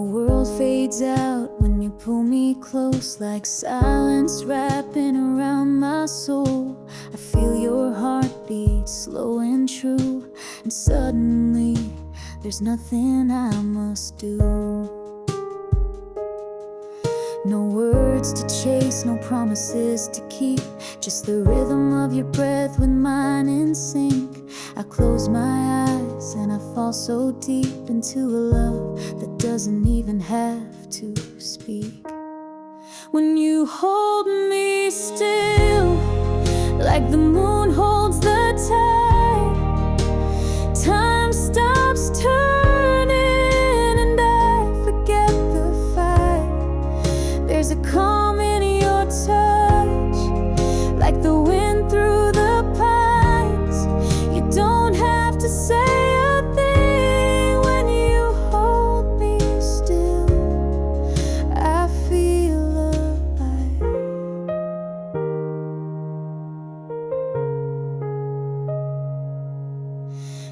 world fades out when you pull me close, like silence wrapping around my soul. I feel your heartbeat slow and true, and suddenly there's nothing I must do. No words to chase, no promises to keep, just the rhythm of your breath with mine in sync. I close my eyes and I fall so deep into a love that doesn't even have to speak. When you hold me still, like the moon holds the tide, time stops turning and I forget the fight. There's a calm in your touch, like the wind through the pines. You don't have to say a thing when you hold me still. I feel alive.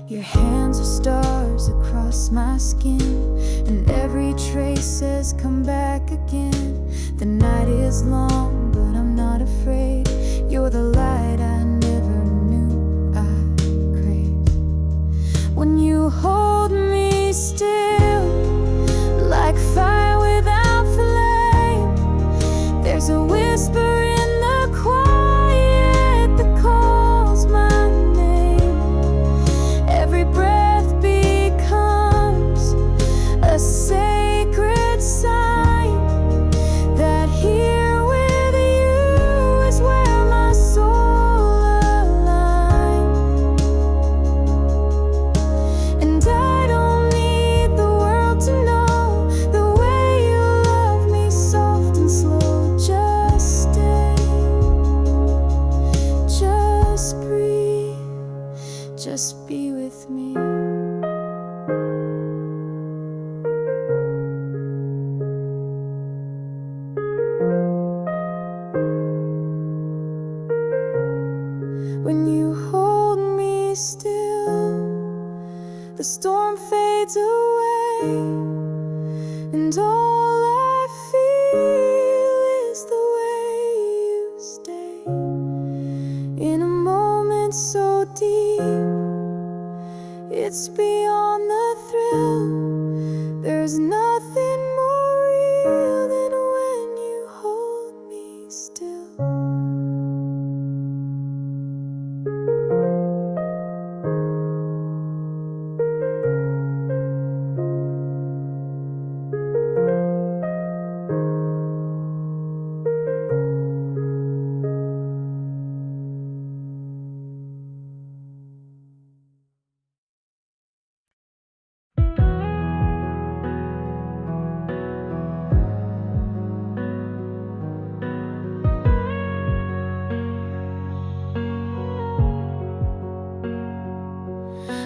Your hands are stars across my skin, and every trace says come back again. The night is long, but I'm not afraid. You're the light I never knew I craved. When you hold me still, like fire without flame, there's a whisper in the quiet that calls my name. Every breath becomes a sacred sign that here with you is where my soul aligns. And I don't need the world to know the way you love me, soft and slow. Just stay, just breathe, just be with me. When you hold me still, the storm fades away, and all I feel is the way you stay. In a moment so deep, it's beyond the thrill. There's nothing more real than when you hold me still.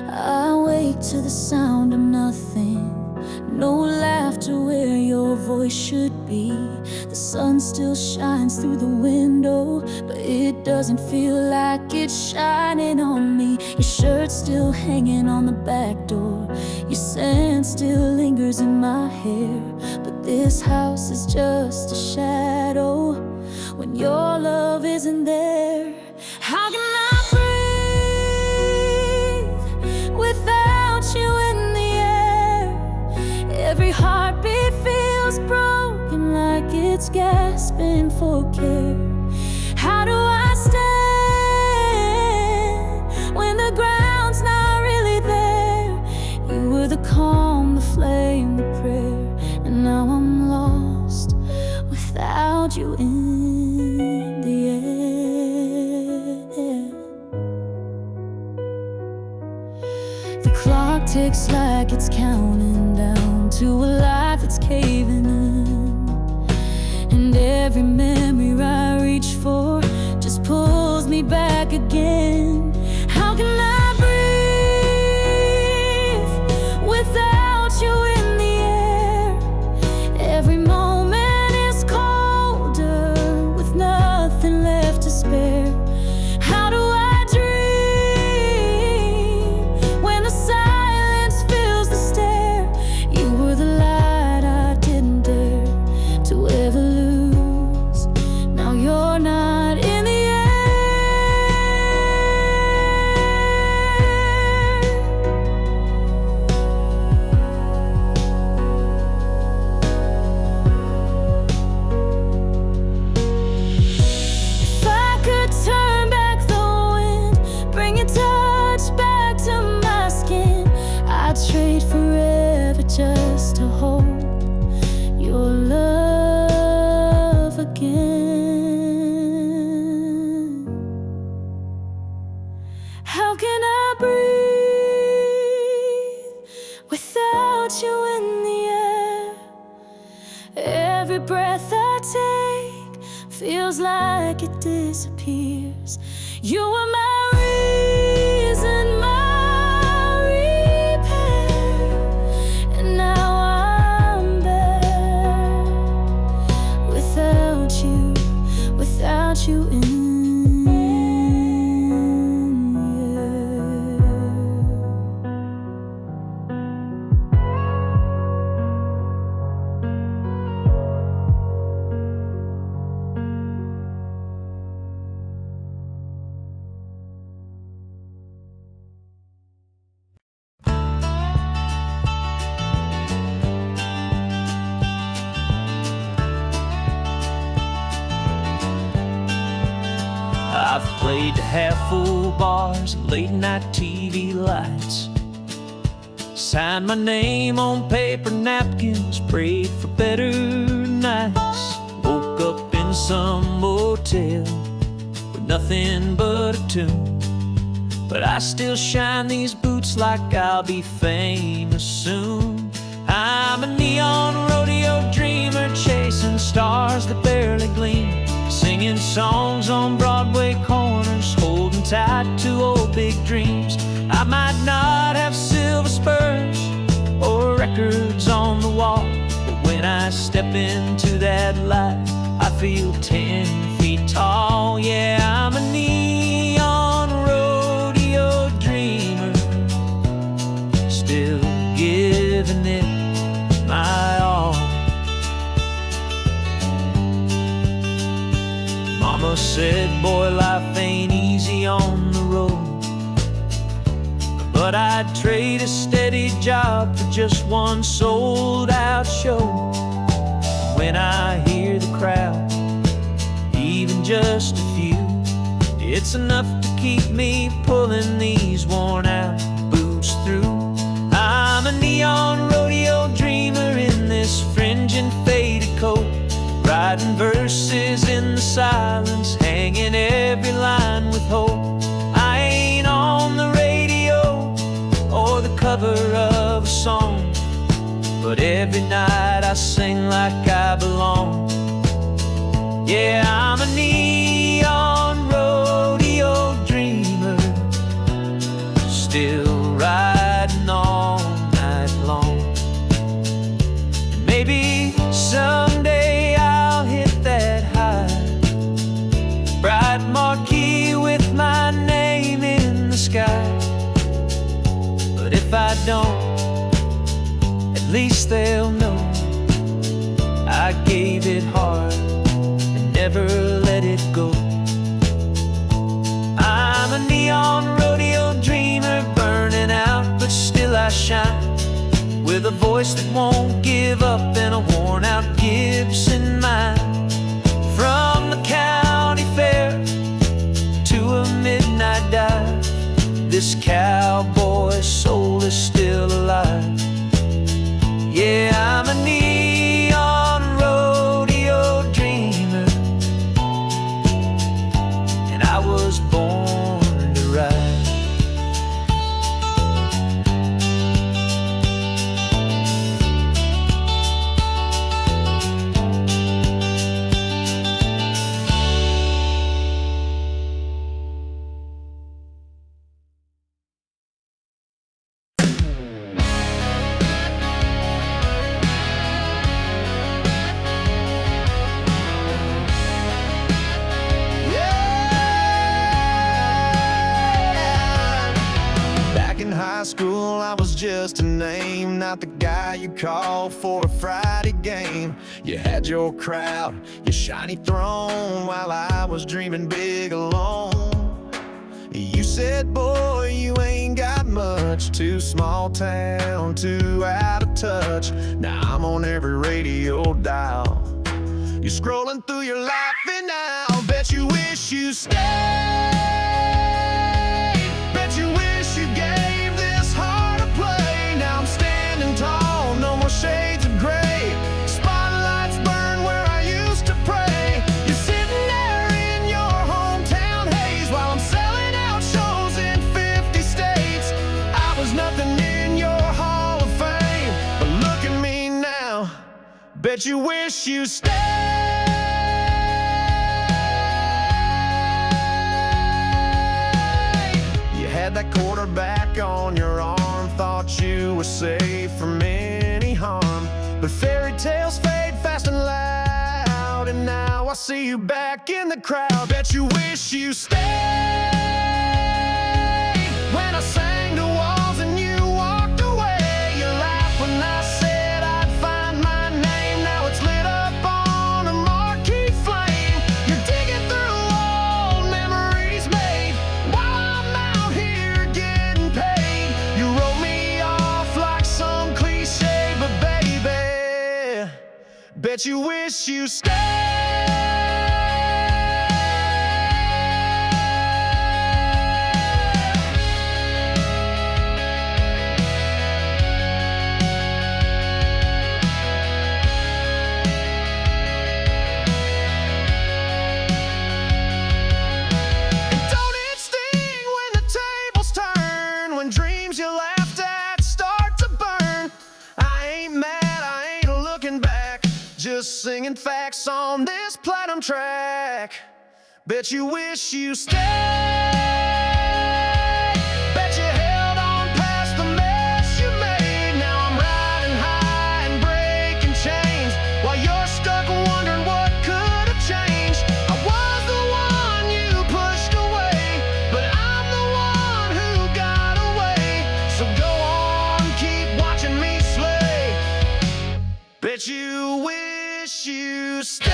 I wake to the sound of nothing, no laughter where your voice should be. The sun still shines through the window, but it doesn't feel like it's shining on me. Your shirt's still hanging on the back door, your scent still lingers in my hair. But this house is just a shadow when your love isn't there. How can I without you in the air? Every heartbeat feels broken, like it's gasping for care. How do I stand when the ground's not really there? You were the calm, the flame, the prayer, and now I'm lost without you in the air. The clock ticks like it's counting down to a life that's caving in, and every memory I reach for just pulls me back again. How can I breathe without you in the air? Every moment is colder with nothing left to spare. How do I dream when the silence fills the stare? You were the light I every breath I take feels like it disappears. You were my reason, my repair, and now I'm bare without you in. I've played to half-full bars and late-night TV lights, signed my name on paper napkins, prayed for better nights. Woke up in some motel with nothing but a tune, but I still shine these boots like I'll be famous soon. I'm a neon rodeo dreamer, chasing stars that barely gleam, singing songs on Broadway corners, holding tight to old big dreams. I might not have silver spurs or records on the wall, but when I step into that light, I feel 10 feet tall. Yeah, I'm a neon rodeo dreamer, still giving it my all. Mama said, boy, life ain't easy on the road, but I'd trade a steady job for just one sold-out show. When I hear the crowd, even just a few, it's enough to keep me pulling these worn-out boots through. I'm a neon rodeo dreamer in this fringing faded coat, writing verses in the silence, hanging every line with hope. I ain't on the radio or the cover of a song, but every night I sing like I belong. Yeah, I'm a neon rodeo dreamer, still riding all night long. And maybe someday I'll hit that high, bright marquee with my name in the sky. But if I don't, at least they'll know I gave it hard and never let it go. I'm a neon rodeo dreamer, burning out, but still I shine, with a voice that won't give up and a worn-out Gibson mind. From the county fair to a midnight dive, this cowboy soul is still alive. Yeah, I'm a neon rodeo dreamer, and I was born to ride. High school, I was just a name, not the guy you call for a Friday game. You had your crowd, your shiny throne, while I was dreaming big alone. You said, boy, you ain't got much, too small town, too out of touch. Now I'm on every radio dial. You're scrolling through your life and now bet you wish you stayed. Bet you wish you gave this heart a play. Now I'm standing tall, no more shades of gray. Spotlights burn where I used to pray. You're sitting there in your hometown haze while I'm selling out shows in 50 states. I was nothing in your Hall of Fame, but look at me now, Bet you wish you stayed. You had that quarterback on your arm, thought you were safe from any harm. But fairy tales fade fast and loud, and now I see you back in the crowd. Bet you wish you stayed. When I sang to walls and you walked away, you laughed when I said I'd find my name. Now it's lit up on a marquee flame. You're digging through old memories made while I'm out here getting paid. You wrote me off like some cliche, but baby, bet you wish you stayed. Dreams you laughed at start to burn. I ain't mad, I ain't looking back, just singing facts on this platinum track. Bet you wish you stayed. Bet you held on past the mess you made. Now I'm riding high and breaking chains while you're stuck wondering what could have changed. I was the one you pushed away, but I'm the one who got away. So go on, keep watching me slay. Bet you wish you stayed.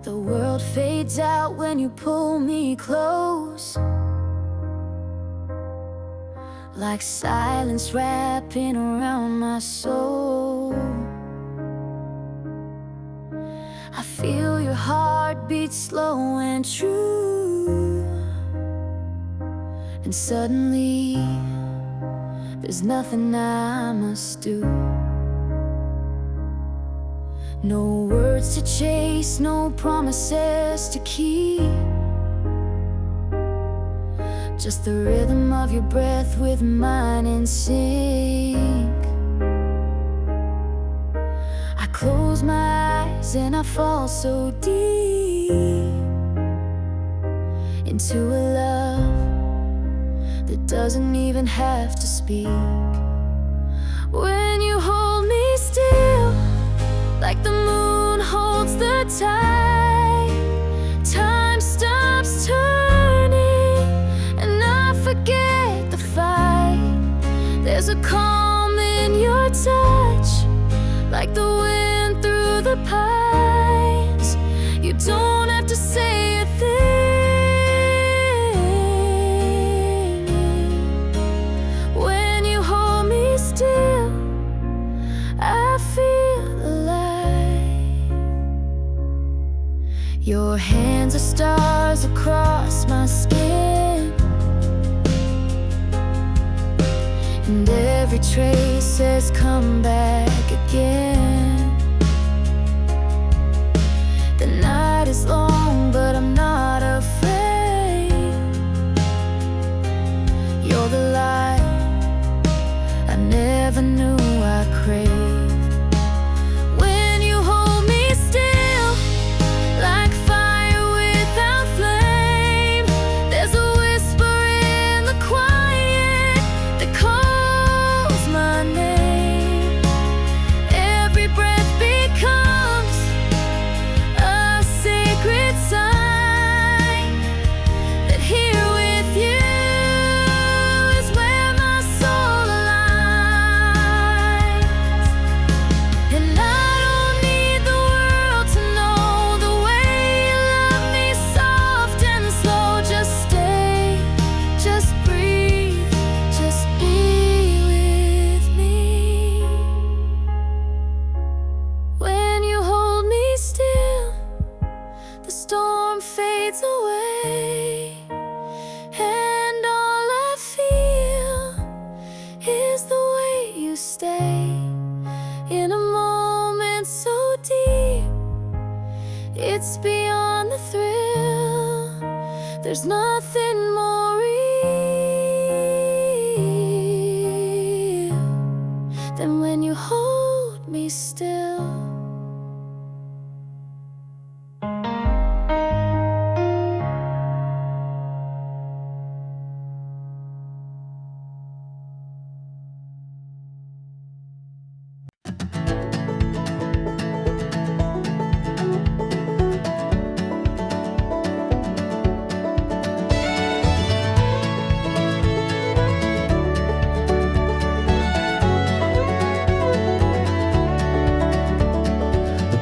The world fades out when you pull me close, like silence wrapping around my soul. I feel your heartbeat slow and true, and suddenly there's nothing I must do. No words to chase, no promises to keep, just the rhythm of your breath with mine in sync. I close my eyes and I fall so deep into a love that doesn't even have to speak. When you hold me still, like the moon holds the tide, time stops turning and I forget the fight. There's a calm in your touch, like the wind through the pines. You don't have to say a thing. When you hold me still, I feel alive. Your hands are stars across my skin, and every trace says come back again. The night is long, but I'm not afraid. You're the light I never knew I craved. When you hold me still, like fire without flame, there's a whisper in the quiet that calls my name. Every There's nothing more real than when you hold me still.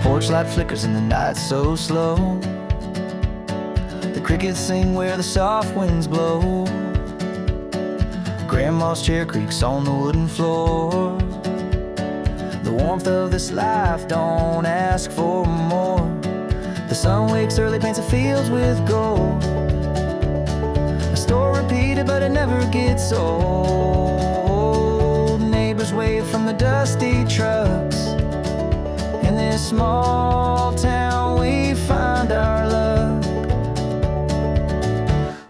Porch light flickers in the night so slow. The crickets sing where the soft winds blow. Grandma's chair creaks on the wooden floor. The warmth of this life, don't ask for more. The sun wakes early, paints the fields with gold. A story repeated but it never gets old. Neighbors wave from the dusty trucks. In this small town we find our luck.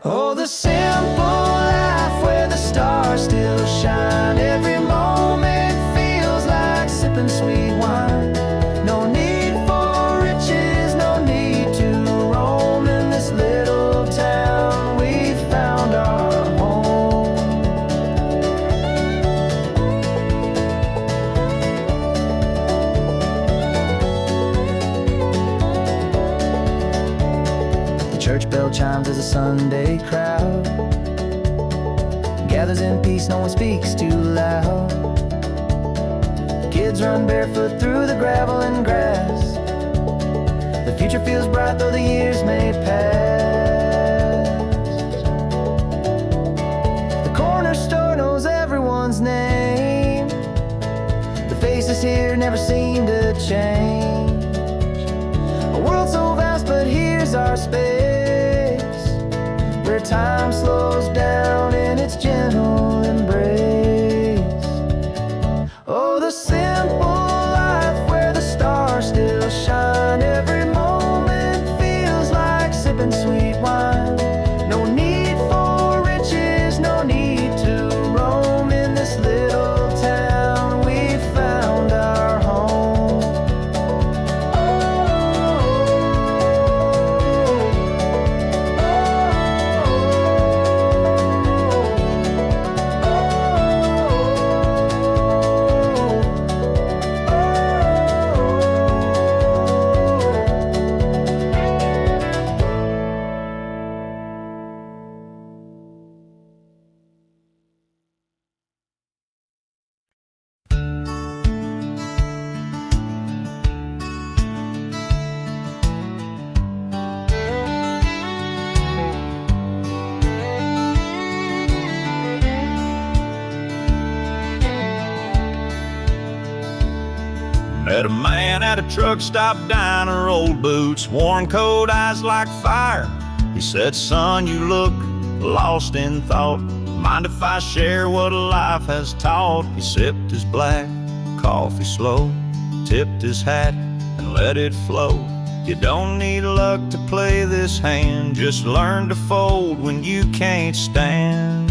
Oh, the simple life where the stars still shine. Every moment feels like sipping sweet wine. No need for riches, no need to roam. In this little town we found our home. Church bell chimes as a Sunday crowd gathers in peace, no one speaks too loud. Kids run barefoot through the gravel and grass. The future feels bright though the years may pass. The corner store knows everyone's name. The faces here never seem to change. A world so vast, but here's our space, where time slows down in its gentle embrace. Oh, the simple life where the stars still shine. Every moment feels like sipping sweet wine. No need for riches, no need to roam. In this little town we found our home. Met a man at a truck stop diner, old boots, worn coat, eyes like fire. He said, son, you look lost in thought. Mind if I share what life has taught? He sipped his black coffee slow, tipped his hat and let it flow. You don't need luck to play this hand, just learn to fold when you can't stand.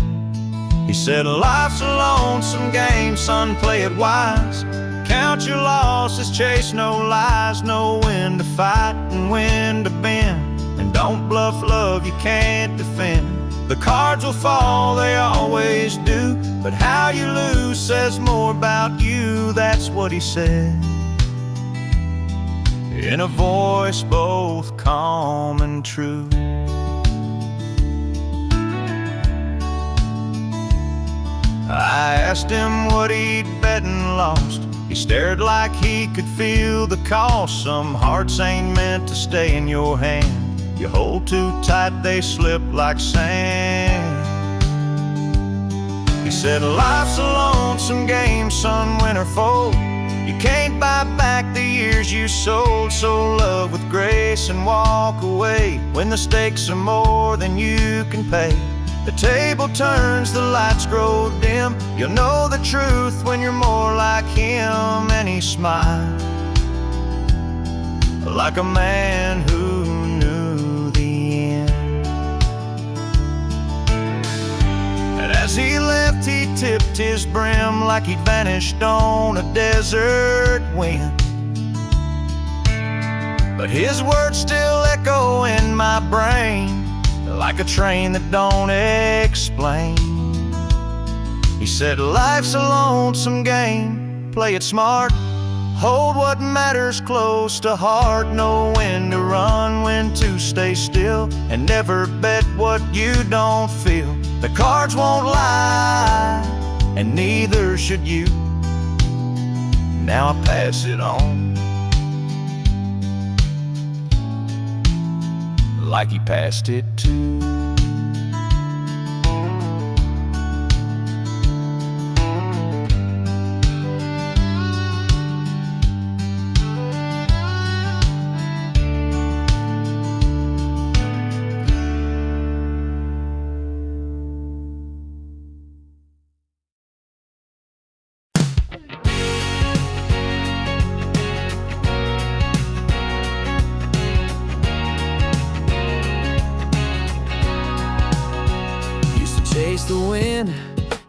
He said, life's a lonesome game, son, play it wise. Count your losses, chase no lies. Know when to fight and when to bend, and don't bluff love you can't defend. The cards will fall, they always do, but how you lose says more about you. That's what he said, in a voice both calm and true. I asked him what he'd bet and lost. He stared like he could feel the cost. Some hearts ain't meant to stay in your hand. You hold too tight, they slip like sand. He said, life's a lonesome game, son, win or fold. You can't buy back the years you sold. So love with grace and walk away when the stakes are more than you can pay. The table turns, the lights grow dim. You'll know the truth when you're more like him. And he smiled like a man who knew the end. As he left, he tipped his brim like he'd vanished on a desert wind. But his words still echo in my brain like a train that don't explain. He said, life's a lonesome game, play it smart, hold what matters close to heart, know when to run, when to stay still, and never bet what you don't feel. The cards won't lie, and neither should you. Now I pass it on, like he passed it too. Chase the wind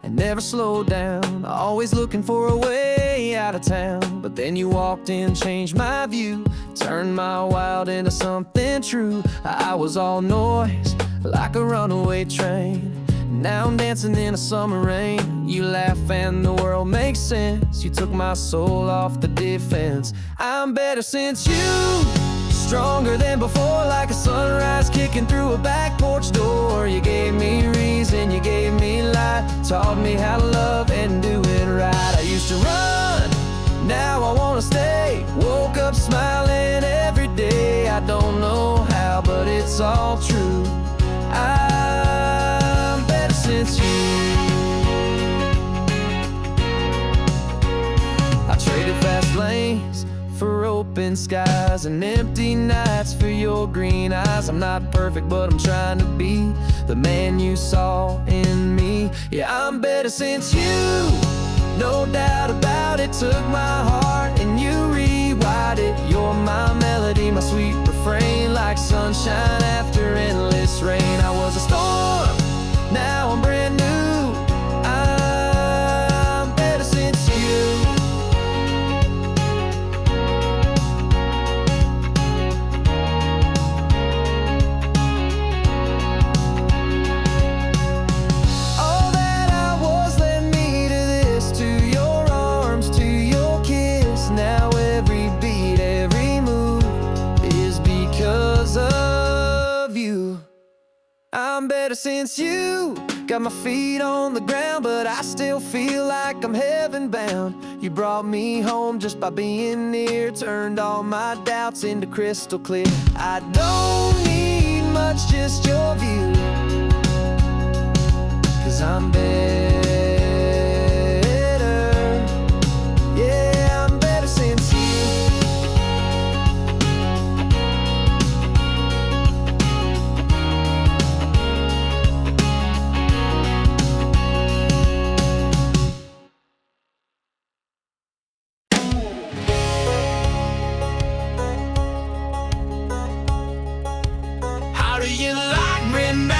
and never slow down, always looking for a way out of town. But then you walked in, changed my view, turned my wild into something true. I was all noise, like a runaway train. Now I'm dancing in a summer rain. You laugh and the world makes sense. You took my soul off the defense. I'm better since you, stronger than before, like a sunrise kicking through a back porch door. You gave me reason, you gave me light, taught me how to love and do it right. I used to run, now I wanna stay. Woke up smiling every day. I don't know how, but it's all true. I'm better since you. I traded fast lanes for open skies and empty nights for your green eyes. I'm not perfect, but I'm trying to be the man you saw in me. Yeah, I'm better since you, no doubt about it. Took my heart and you rewired it. You're my melody, my sweet refrain, like sunshine after endless rain. I was a storm, now I'm brand new. I'm better since you. I'm better since you. Got my feet on the ground, but I still feel like I'm heaven bound. You brought me home just by being near, turned all my doubts into crystal clear. I don't need much, just your view, 'cause I'm better. Yeah, I'm better since you. How do you like me now?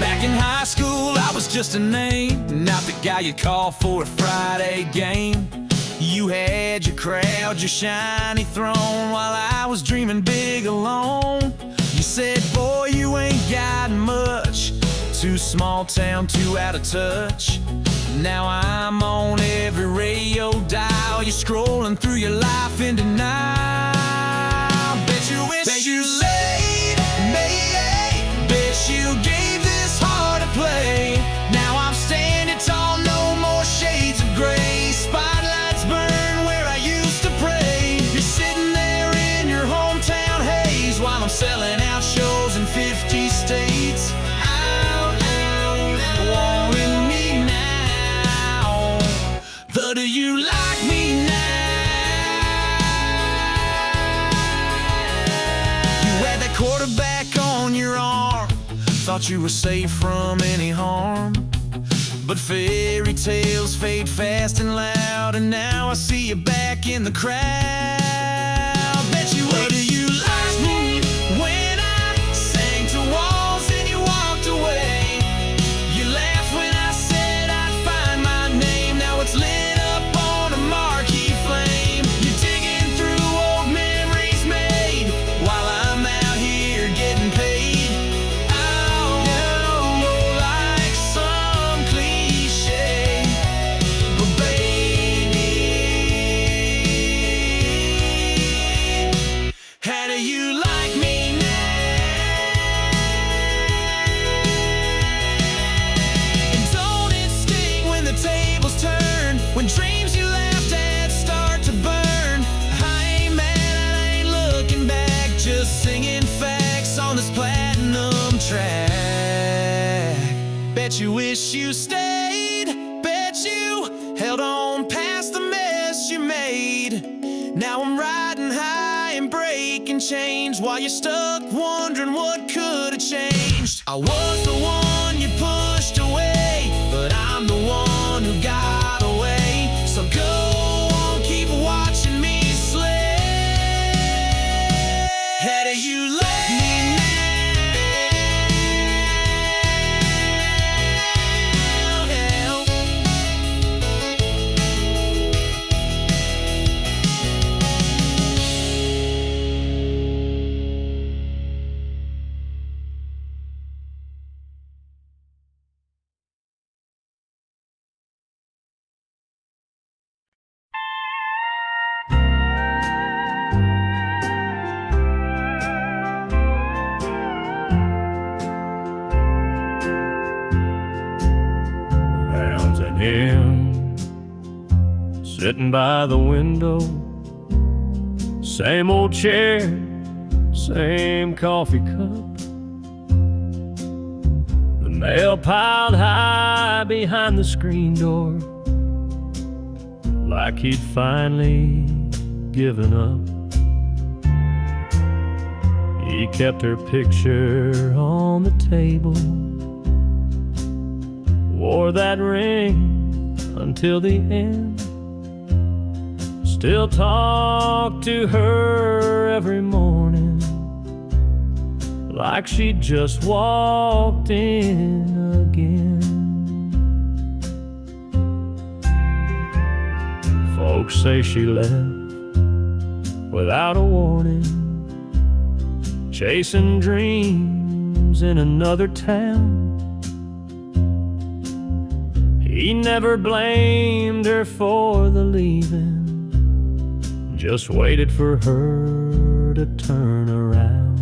Back in high school, I was just a name, not the guy you'd call for a Friday game. You had your crowd, your shiny throne, while I was dreaming big alone. You said, boy, you ain't got much, too small town, too out of touch. Now I'm on every radio dial. You're scrolling through your life in denial. Bet you wish you laid me. Bet you gave this heart a play. Now I'm standing tall, no more shades of gray. Spotlights burn where I used to pray. You're sitting there in your hometown haze while I'm selling out shows in 50 states. Wanting me now. But do you like me now? thought you were safe from any harm. But fairy tales fade fast and loud, and now I see you back in the crowd. Bet you what do you like me when I sang to walls and you walked away? You laughed when I said I'd find my name. Now it's lit up on a marquee flame. You're digging through old memories made while I'm out here getting paid. Oh, like some cliche, but baby, how do you like me now? And don't it sting when the tables turn, when dreams you laughed at start to burn? I ain't mad, I ain't looking back, just singing facts on this platinum track. Bet you wish you stayed, bet you held on past the mess you made. Now I'm riding high and breaking chains while you're stuck wondering what could have changed. I was the one you pushed away, but I'm the one who got away. So go on, keep watching me slay. How do you like me now? Found an hymn sitting by the window, same old chair, same coffee cup, the mail piled high behind the screen door, like he'd finally given up. He kept her picture on the table, wore that ring until the end, still talked to her every morning like she just walked in again. Folks say she left without a warning, chasing dreams in another town. He never blamed her for the leaving, just waited for her to turn around.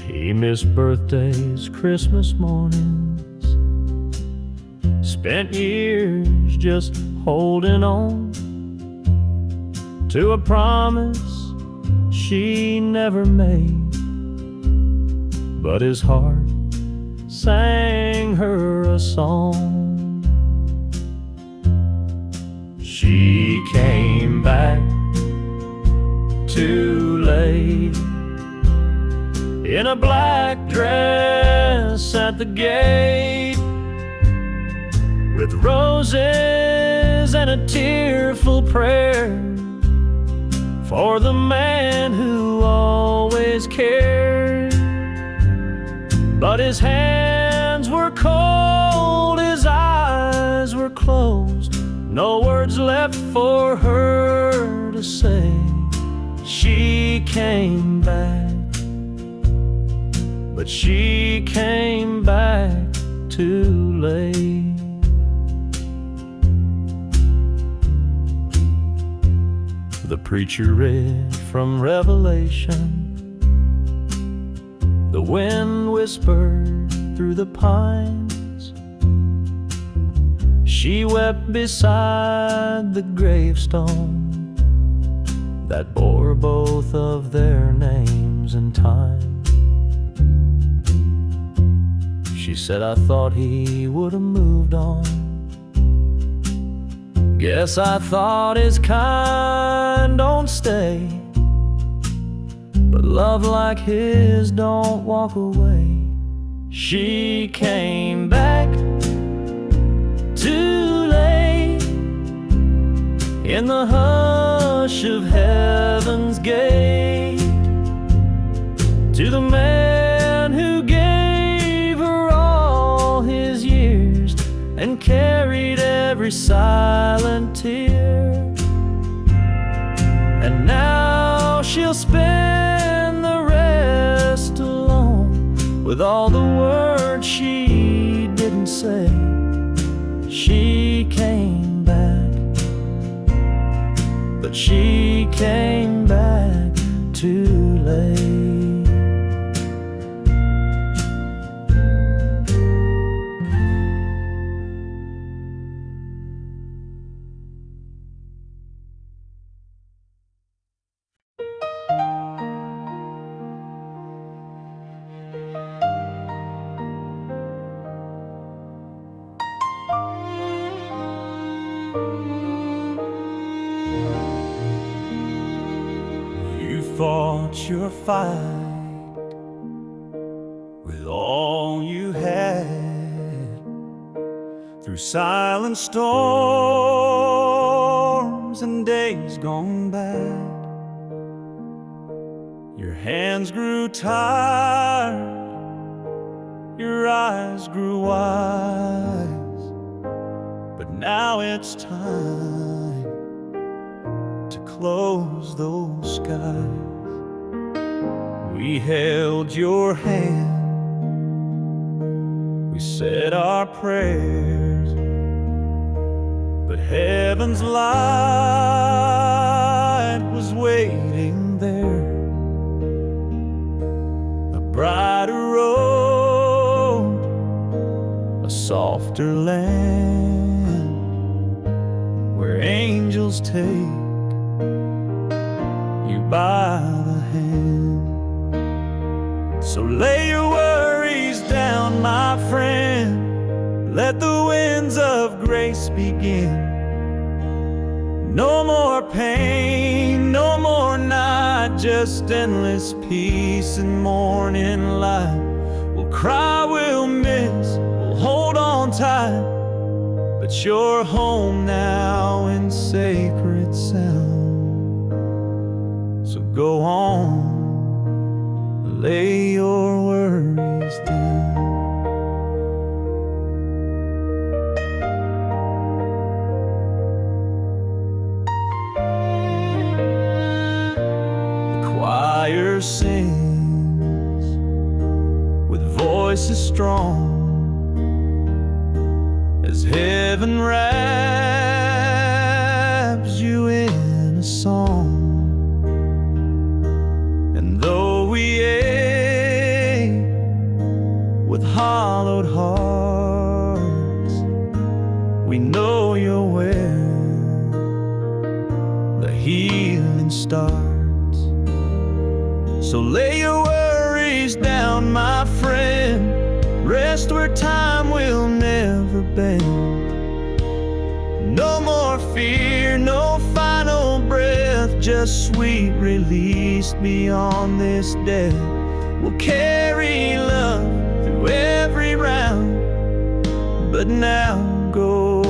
He missed birthdays, Christmas mornings, spent years just holding on to a promise she never made, but his heart sang her a song. She came back too late in a black dress at the gate, with roses and a tearful prayer for the man who always cared. But his hands were cold, his eyes were closed, no words left for her to say. She came back, but she came back too late. The preacher read from Revelation. The wind whispered through the pines. She wept beside the gravestone that bore both of their names and time. She said, I thought he would have moved on. Guess I thought his kind don't stay. but love like his don't walk away. She came back too late, in the hush of heaven's gate, to the man who gave her all his years and carried every silent tear. And now she'll spend the rest alone, with all the words she didn't say. She came back, but she came back too late. Fought your fight with all you had, through silent storms and days gone bad. Your hands grew tired, your eyes grew wise, but now it's time to close those skies. We held your hand, we said our prayers, but heaven's light was waiting there. A brighter road, a softer land, where angels take you by the hand. So lay your worries down, my friend, let the winds of grace begin. No more pain, no more night, just endless peace and morning light. We'll cry, we'll miss, we'll hold on tight, but you're home now in sacred sound. So go on, lay your worries down. The choir sings with voices strong, as heaven wraps you in a song. And though we ache with hollowed hearts, we know you're where the healing starts. So lay your worries down, my friend, rest where time will never bend. No more fear, no final breath, just sweet release beyond this death. We'll carry love through every round, but now go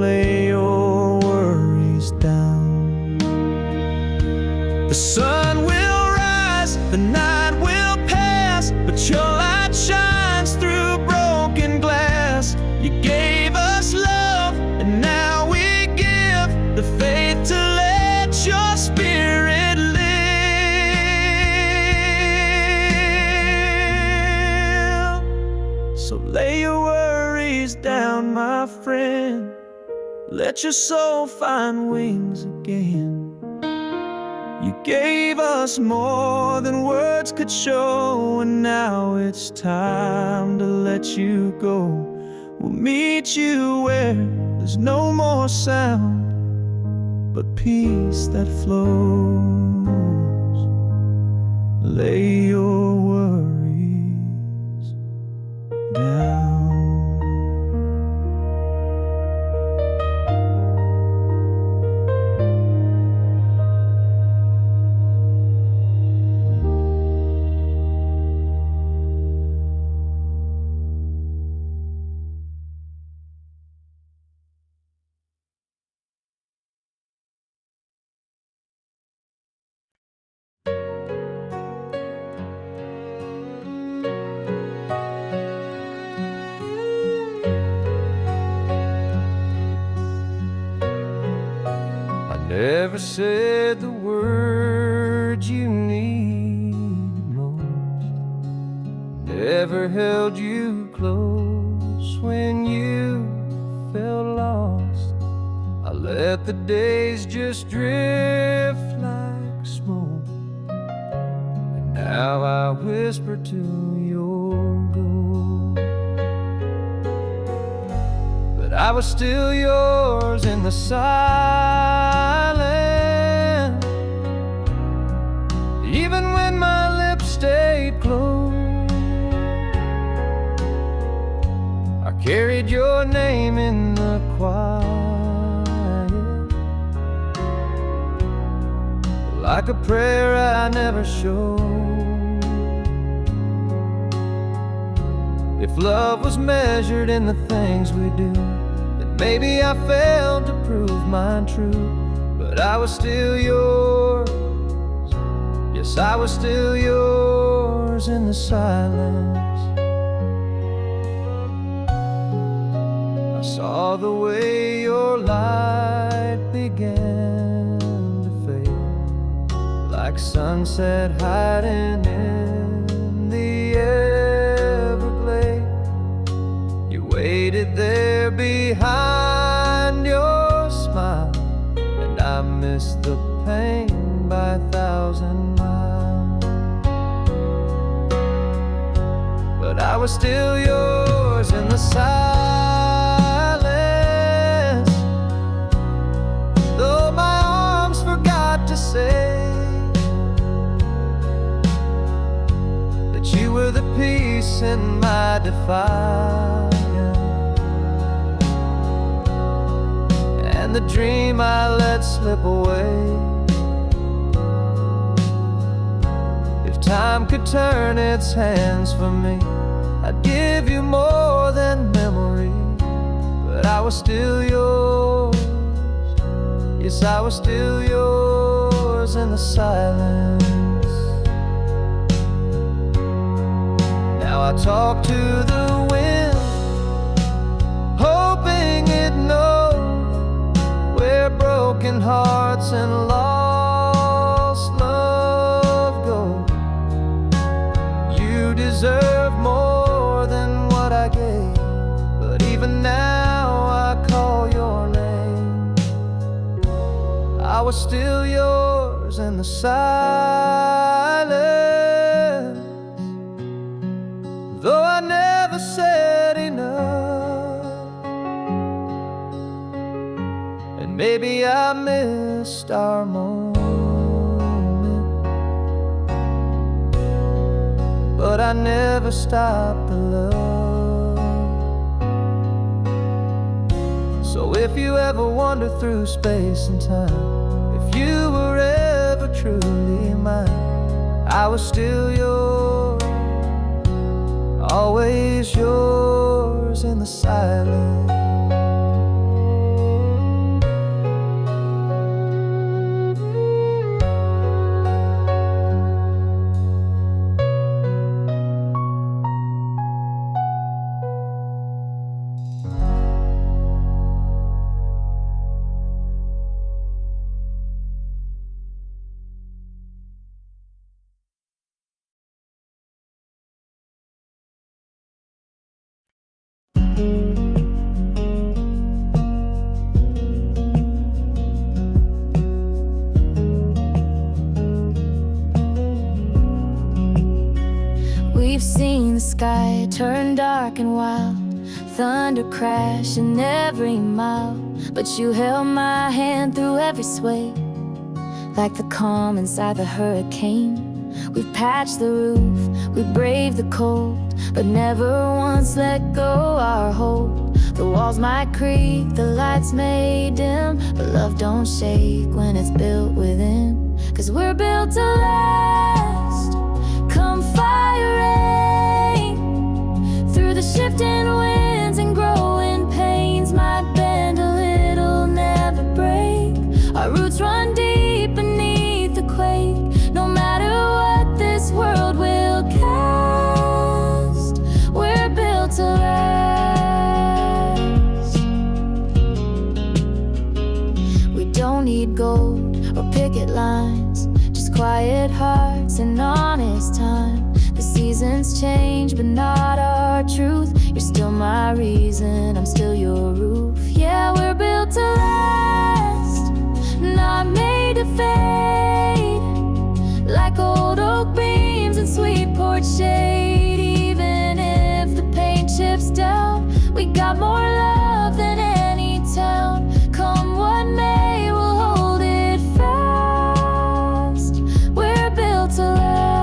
lay your worries down. The sun will rise, the night will pass, but your light shines through broken glass. You gave us love, and now we give the faith to let your spirit live. So lay your worries down, my friend, let your soul find wings again. You gave us more than words could show, and now it's time to let you go. We'll meet you where there's no more sound, but peace that flows. Lay your worries down. Never said the words you need most. Never held you close when you felt lost. I let the days just drift like smoke, and now I whisper to your goal. But I was still yours in the silence, even when my lips stayed closed. I carried your name in the quiet, like a prayer I never showed. If love was measured in the things we do, then maybe I failed to prove mine true. But I was still yours, yes, I was still yours in the silence. I saw the way your light began to fade, like sunset hiding in the Everglades. You waited there behind your smile, and I missed the pain by 1,000 miles. But I was still yours in the silence, though my arms forgot to say that you were the peace in my defiance, and the dream I let slip away. If time could turn its hands for me, I'd give you more than memory. But I was still yours, yes, I was still yours in the silence. Now I talk to the wind, hoping it knows where broken hearts and lost love go. You deserve more than what I gave, but even now I call your name. I was still yours in the silence, though I never said enough. And maybe I missed our moment, but I never stopped the love. So if you ever wander through space and time, if you were ever truly mine, I was still yours, always yours in the silence. We've seen the sky turn dark and wild, thunder crash in every mile, but you held my hand through every sway, like the calm inside the hurricane. We've patched the roof, we braved the cold, but never once let go our hold. The walls might creak, the lights may dim, but love don't shake when it's built within. 'Cause we're built to last, come fire rain, through the shifting winds and growing pains. Might bend a little, never break. Our roots run deep beneath the quake. No matter what this world will cast, we're built to last. We don't need gold road or picket lines, just quiet hearts and honest time. The seasons change, but not our truth. You're still my reason, I'm still your roof. Yeah, we're built to last, not made to fade, like old oak beams and sweet porch shade. Even if the paint chips down, we got more love than any town. Come what may, we'll hold it fast. We're built to last.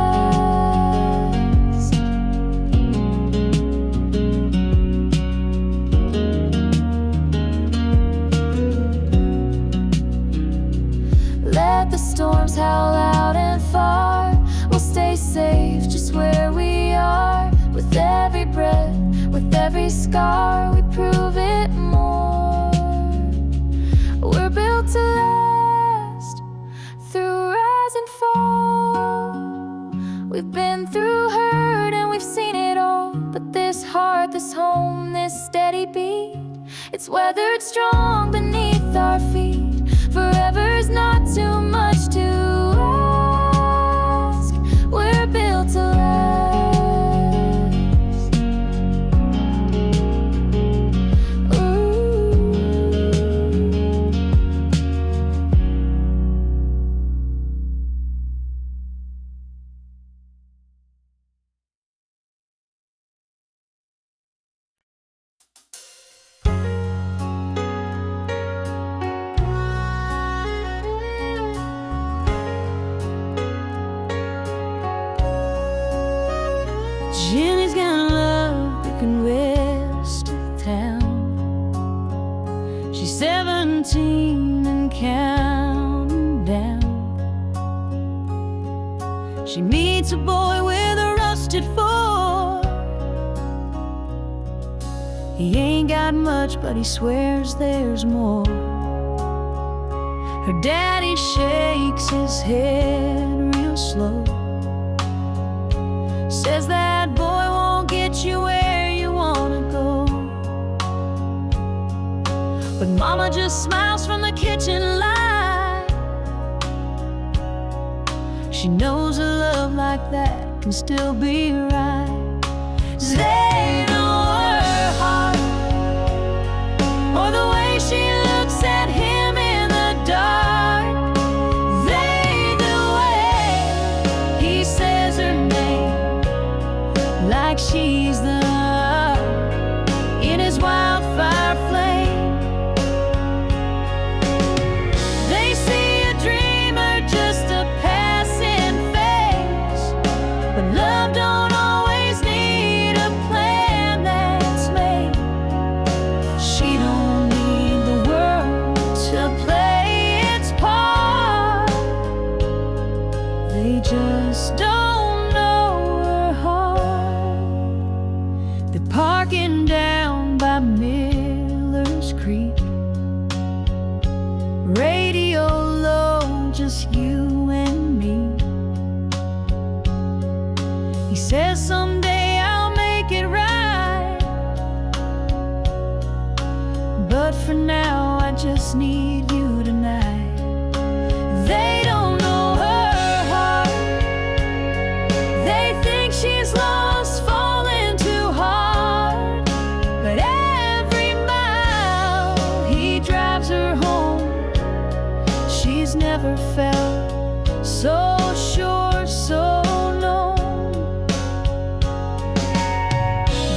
Let the storms howl out and far. We'll stay safe just where we are. With every breath, with every scar, we prove it more. We're built to last, through rise and fall. We've been through hurt and we've seen it all. But this heart, this home, this steady beat, it's weathered strong beneath our feet. Forever's not too much to ask. We're built to last. Jenny's got love picking west of town. She's 17 and counting down. She meets a boy with a rusted Ford. He ain't got much, but he swears there's more. Her daddy shakes his head real slow, says that boy won't get you where you wanna go. But mama just smiles from the kitchen light. She knows a love like that can still be right. 'Cause they know her heart, or the way she looks at him in the dark. They, the way he says her name, like she's the in his wildfire flame. They see a dreamer, just a passing phase. But love don't always need a plan that's made. She don't need the world to play its part. They just don't know her heart. They're parking down by Miller's Creek, radio low, just you and me. He says someday I'll make it right, but for now I just need you tonight. They don't know her heart. They think she's lost, falling too hard. But every mile he drives her home, she's never felt so sure, so known.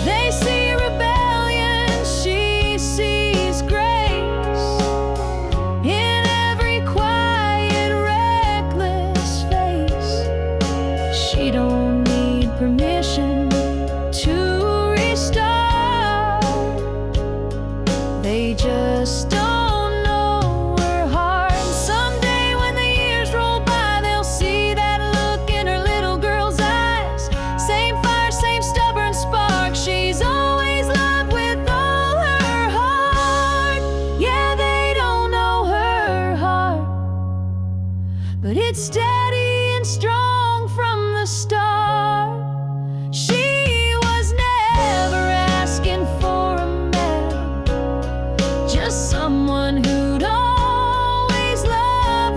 They see rebellion, she sees grace. In every quiet, reckless face, she don't need permission to restart. They just don't know her heart. And someday when the years roll by, they'll see that look in her little girl's eyes. Same fire, same stubborn spark, she's always loved with all her heart. Yeah, they don't know her heart, but it's steady and strong from the start. She was never asking for a man, just someone who'd always love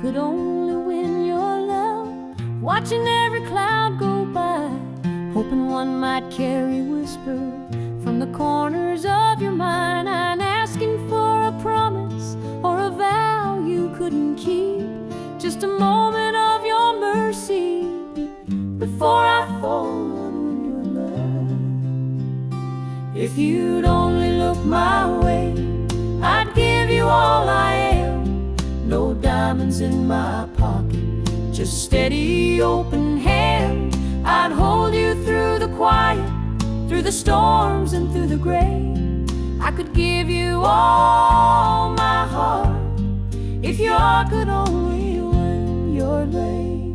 could only win your love. Watching every cloud go by, hoping one might carry whisper from the corners of your mind. I'm asking for a promise or a vow you couldn't keep, just a moment of your mercy before I fall on your love. If you'd only look my way, I'd give you all I am. No diamonds in my pocket, just steady open hand. I'd hold you through the quiet, through the storms and through the gray. I could give you all my heart if your heart could only win your way.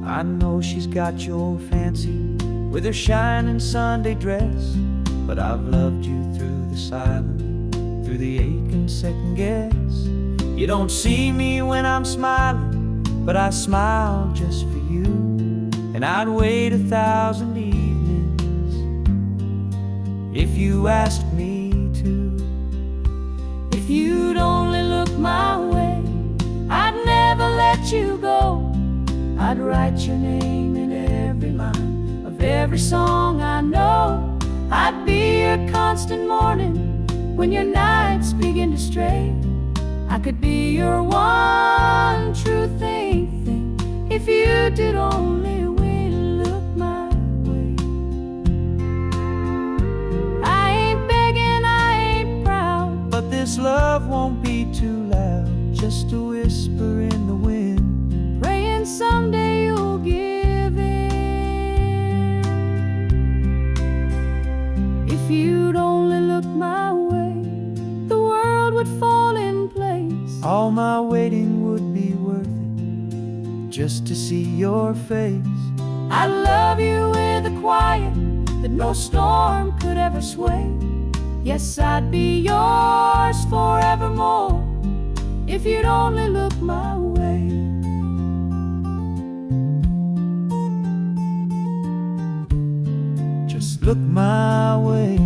I know she's got your fancy with her shining Sunday dress, but I've loved you through the silence, through the ache and second guess. You don't see me when I'm smiling, but I smile just for you. And I'd wait 1,000 evenings if you asked me to. If you'd only look my way, I'd never let you go. I'd write your name in every line of every song I know. I'd be your constant morning when your nights begin to stray. I could be your one true thing if you did only look my way. I ain't begging, I ain't proud, But this love won't be too loud, just a whisper in the wind, praying someday you'll give in. If you'd only look my way, the world would fall in place. all my waiting would be worth it, just to see your face. I love you with a quiet that no storm could ever sway. Yes, I'd be yours forevermore if you'd only look my way. Just look my way.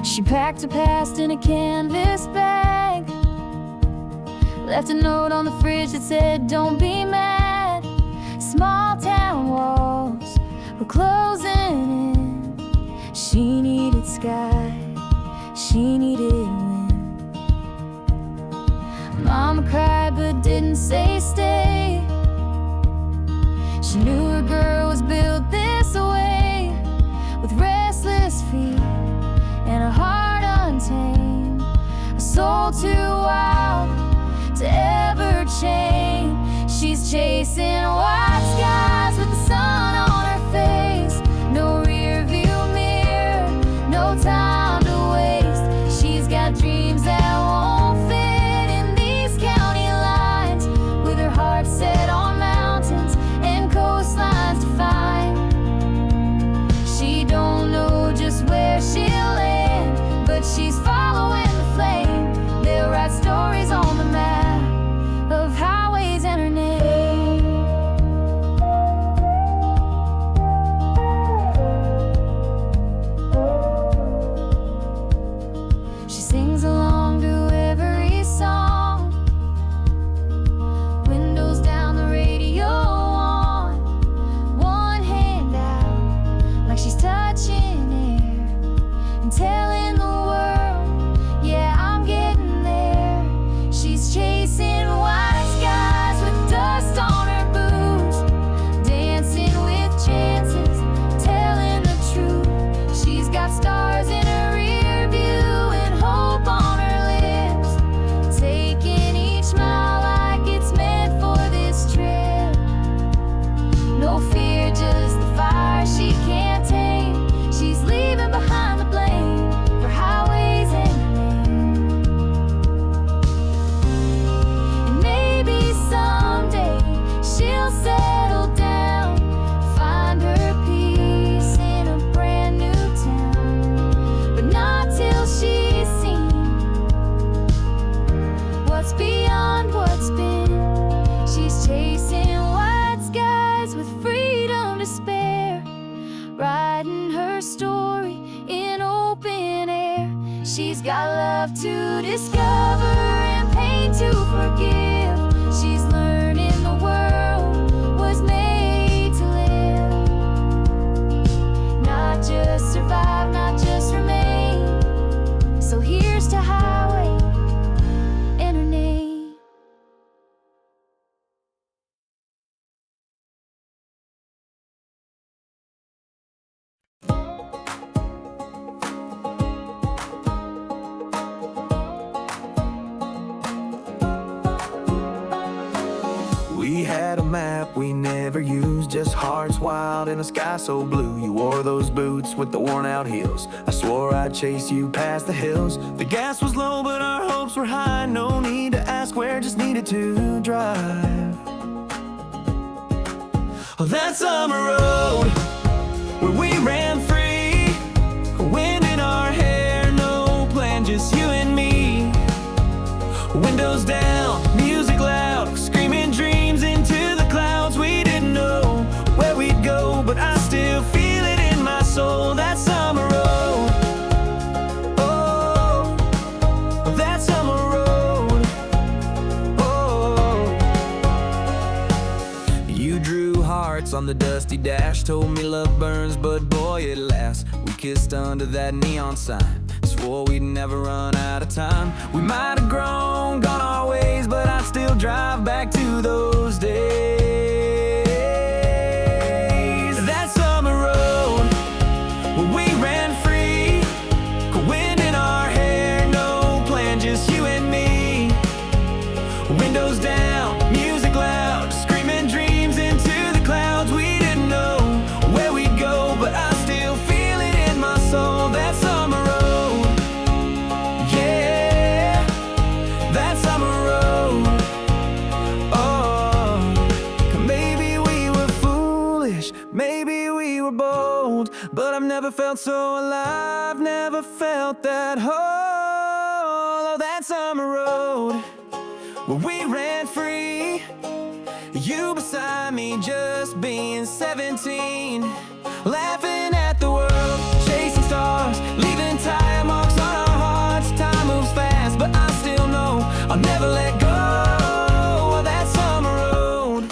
She packed her past in a canvas bag, left a note on the fridge that said, don't be mad. Small town walls were closing in. She needed sky, she needed wind. Mama cried but didn't say stay. She knew her girl was built this way, with restless feet and a heart untamed, a soul too wild to ever change. She's chasing white skies with the sun on her face. No rear view mirror, no time She's got love to discover and pain to forgive. She's learning the world was made to live, not just survive, not just remain. So here's to highway and her name. We had a map we never used, just hearts wild in a sky so blue. You wore those boots with the worn out heels. I swore I'd chase you past the hills. The gas was low but our hopes were high. No need to ask where, just needed to drive. Oh, that summer road where we ran free, wind in our hair, no plan, just you and me. Windows down, music loud, screaming dreams into the clouds. We didn't know where we'd go, but I still feel it in my soul. That summer road, oh, that summer road, oh. You drew hearts on the dusty dash, told me love burns, but boy it lasts. We kissed under that neon sign, swore we'd never run out of time. We might have grown, gone our ways, but I'd still drive back to those days. That summer road where we ran free, wind in our hair, no plan, just you and me. Windows down, music loud, screaming dreams into the clouds. We didn't know where we'd go, but I still feel it in my soul. That summer road, yeah, that summer road, oh. Maybe we were foolish, maybe we were bold, but I've never felt so alive, never felt that whole. Oh, that summer road where we ran free, you beside me, just being 17, laughing at the world, chasing stars, leaving tire marks on our hearts. Time moves fast, but I still know I'll never let go of that summer road.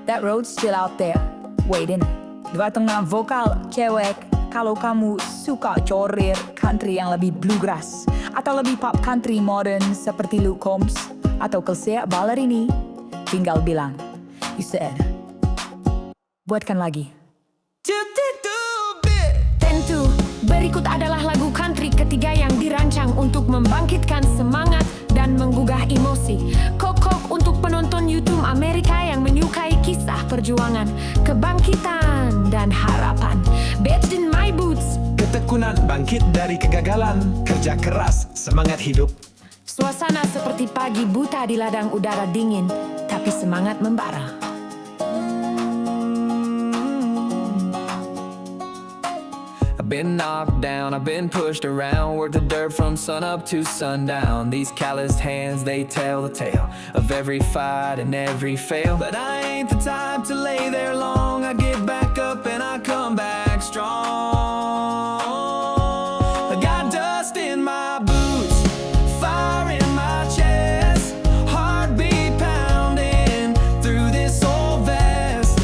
That road's still out there, waiting. Dua tengah vokal cewek. Kalau kamu suka corir country yang lebih bluegrass atau lebih pop country modern seperti Luke Combs atau Kelsea Ballerini, tinggal bilang, you said. Buatkan lagi. Tentu, berikut adalah lagu country ketiga yang dirancang untuk membangkitkan semangat dan menggugah emosi. Kokok untuk penonton YouTube Amerika yang menyukai kisah perjuangan, kebangkitan, dan harapan. Bathed in my boots, ketekunan bangkit dari kegagalan, kerja keras, semangat hidup. suasana seperti pagi buta di ladang udara dingin, tapi semangat membara. I've been knocked down, I've been pushed around, worked the dirt from sun up to sundown. These calloused hands, they tell the tale of every fight and every fail. But I ain't the type to lay there long. I get back up and I come back strong. I got dust in my boots, fire in my chest, heartbeat pounding through this old vest.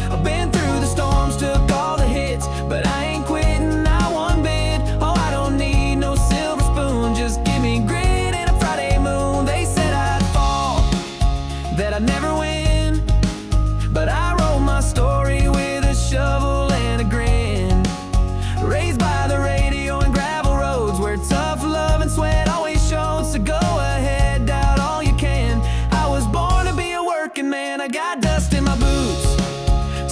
I've been through the storms, took all the hits, but I ain't quitting, not one bit. Oh, I don't need no silver spoon, just give me grit and a Friday moon. They said I'd fall, that I'd never win, but I wrote my story with a shovel and a grin. Raised by the radio and gravel roads, where tough love and sweat always showed. So go ahead, doubt all you can. I was born to be a working man. I got dust in my boots,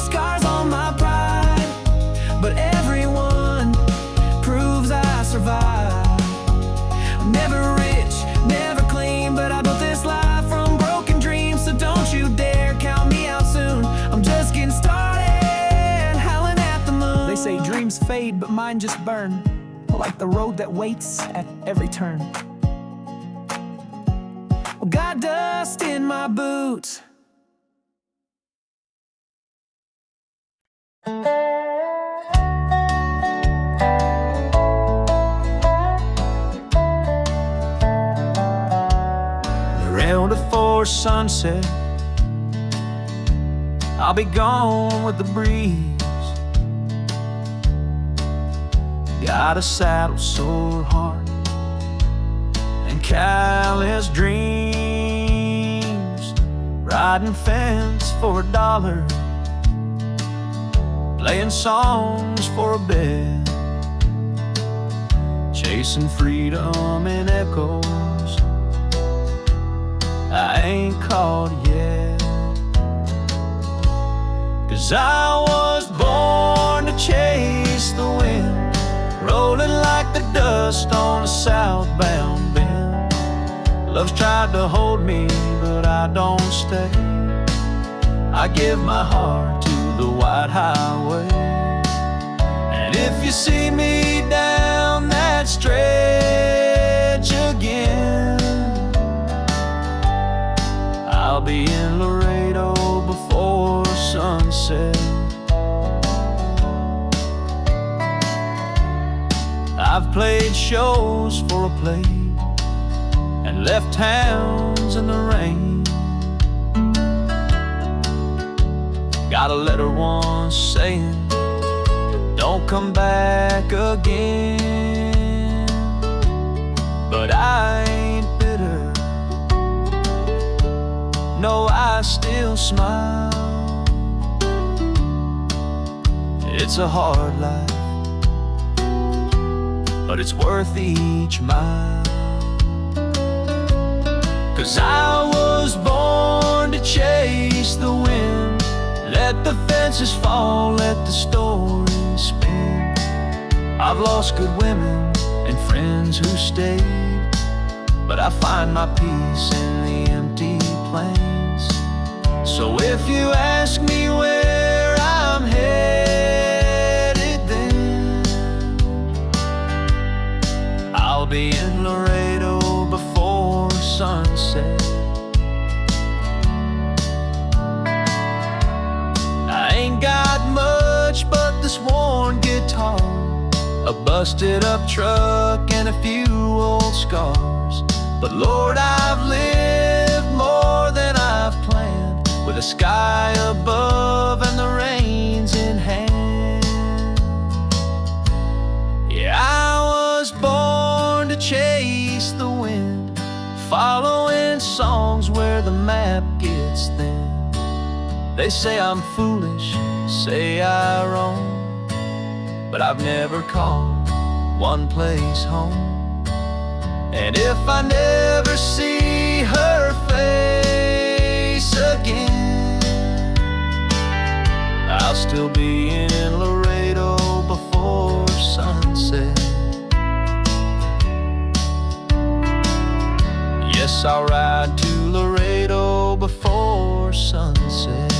scars on my pride, but everyone proves I survive. I'm never rich, never clean, but I built this life from broken dreams. So don't you dare count me out soon, I'm just getting started, howling at the moon. They say dreams fade, but mine just burn, like the road that waits at every turn. Got dust in my boots. before sunset. I'll be gone with the breeze. Got a saddle sore heart and callous dreams, riding fence for $1, playing songs for a bed, chasing freedom in echoes I ain't caught yet. 'Cause I was born to chase the wind, rolling like the dust on a southbound bend. Love's tried to hold me, but I don't stay. I give my heart to the white highway. And if you see me down that stretch again, I'll be in Laredo before sunset. I've played shows for a plate and left towns in the rain. Got a letter once saying, don't come back again. But I ain't bitter, no, I still smile. It's a hard life, but it's worth each mile. 'Cause I was born to chase the wind, let the fences fall, let the stories spin. I've lost good women and friends who stayed, but I find my peace in the empty plains. So if you ask me where I'm headed, then I'll be in Laredo before sunset. I ain't got much but this worn guitar, a busted up truck and a few old scars. But Lord, I've lived more than I've planned, with the sky above and the reins in hand. Yeah, I was born to chase the wind, following songs where the map gets thin. They say I'm foolish, say I roam, but I've never called one place home. And if I never see her face again, I'll still be in Laredo before sunset. Yes, I'll ride to Laredo before sunset.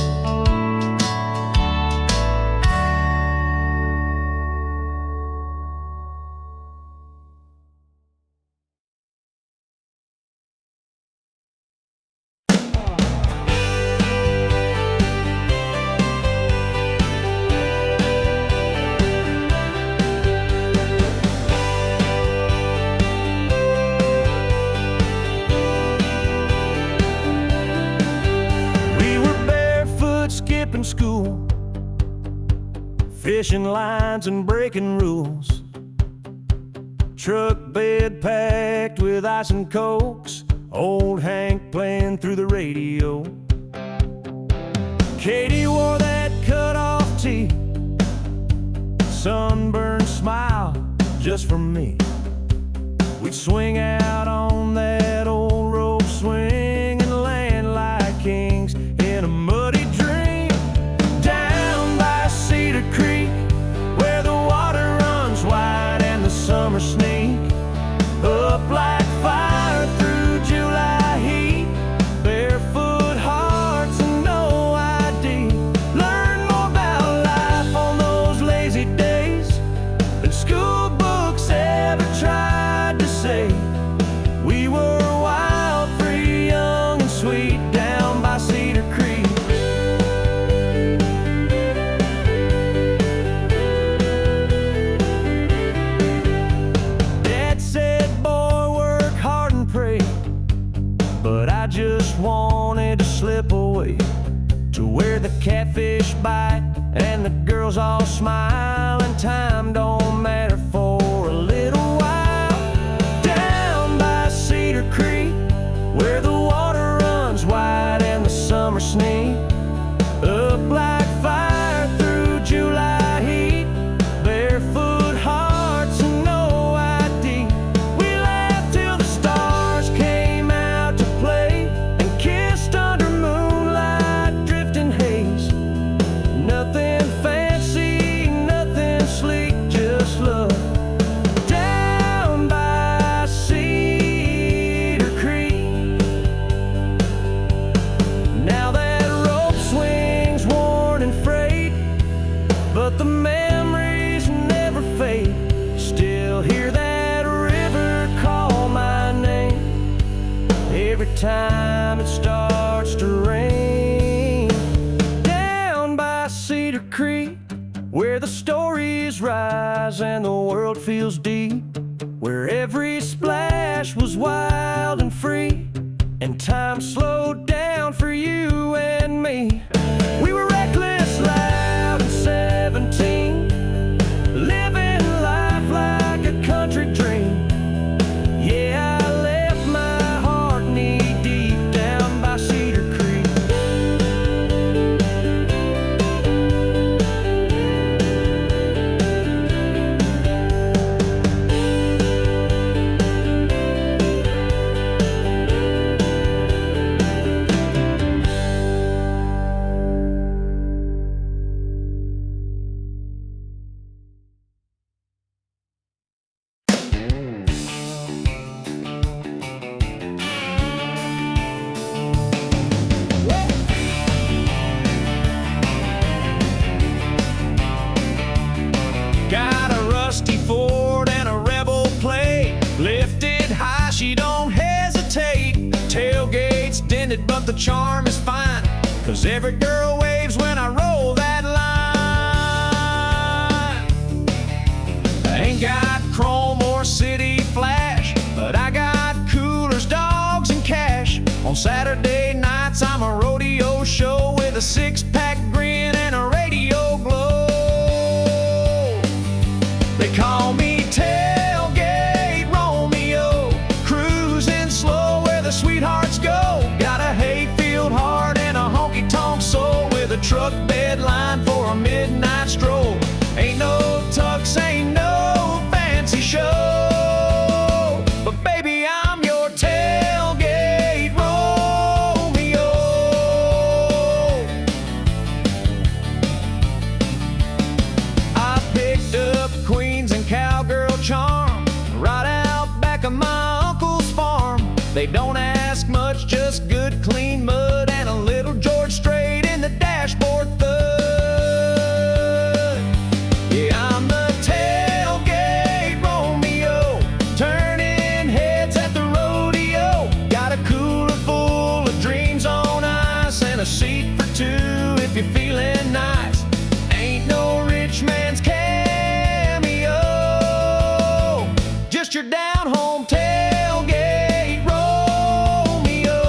School, fishing lines and breaking rules, truck bed packed with ice and cokes, old Hank playing through the radio. Katie wore that cut-off tee, sunburned smile just for me. We'd swing out on that old rope swing and land like kings in a muddy dream, down by Cedar Creek, where the water runs wide and the summer sneak up like fire through July heat. Barefoot hearts and no ID, learn more about life on those lazy days than school books ever tried to say. We were smile and time don't matter for a little while. Down by Cedar Creek, where the water runs wide and the summer sneak up like fire through July heat. Barefoot hearts and no ID. We laughed till the stars came out to play and kissed under moonlight drifting haze. Nothing fancy, nothing sleek, just love. Down by Cedar Creek. Now that rope swings worn and frayed, but the memories never fade. Still hear that river call my name every time it starts to rain. Down by Cedar Creek, where the stories rise and the world feels deep, where every splash was wild and free, and time slowed down for you and me. We were reckless, loud, and 17, living life like a country dream. Yeah, I left my heart knee deep down by Cedar Creek. Got a rusty Ford and a Rebel plate, lifted high, she don't hesitate. Tailgate's dented, but the charm is fine, 'cause every girl waves when I roll that line. I ain't got chrome or city flash, but I got coolers, dogs, and cash. On Saturday nights I'm a rodeo show with a six-pack grin and a radio glow. They call me Tailgate Romeo, cruising slow where the sweethearts go. Got a hayfield heart and a honky-tonk soul, with a truck bed line for a midnight stroll. Ain't no tux, ain't no fancy show, but baby, I'm your tailgate Romeo. I picked up Queens and Cowgirl charm right out back of my uncle's farm. They don't ask much, just good clean mud and a little George Strait in the dashboard thud. Yeah, I'm the tailgate Romeo, turning heads at the rodeo. Got a cooler full of dreams on ice and a seat for two if you're feeling nice. Ain't no rich man's cameo, just your down-home tailgate Romeo.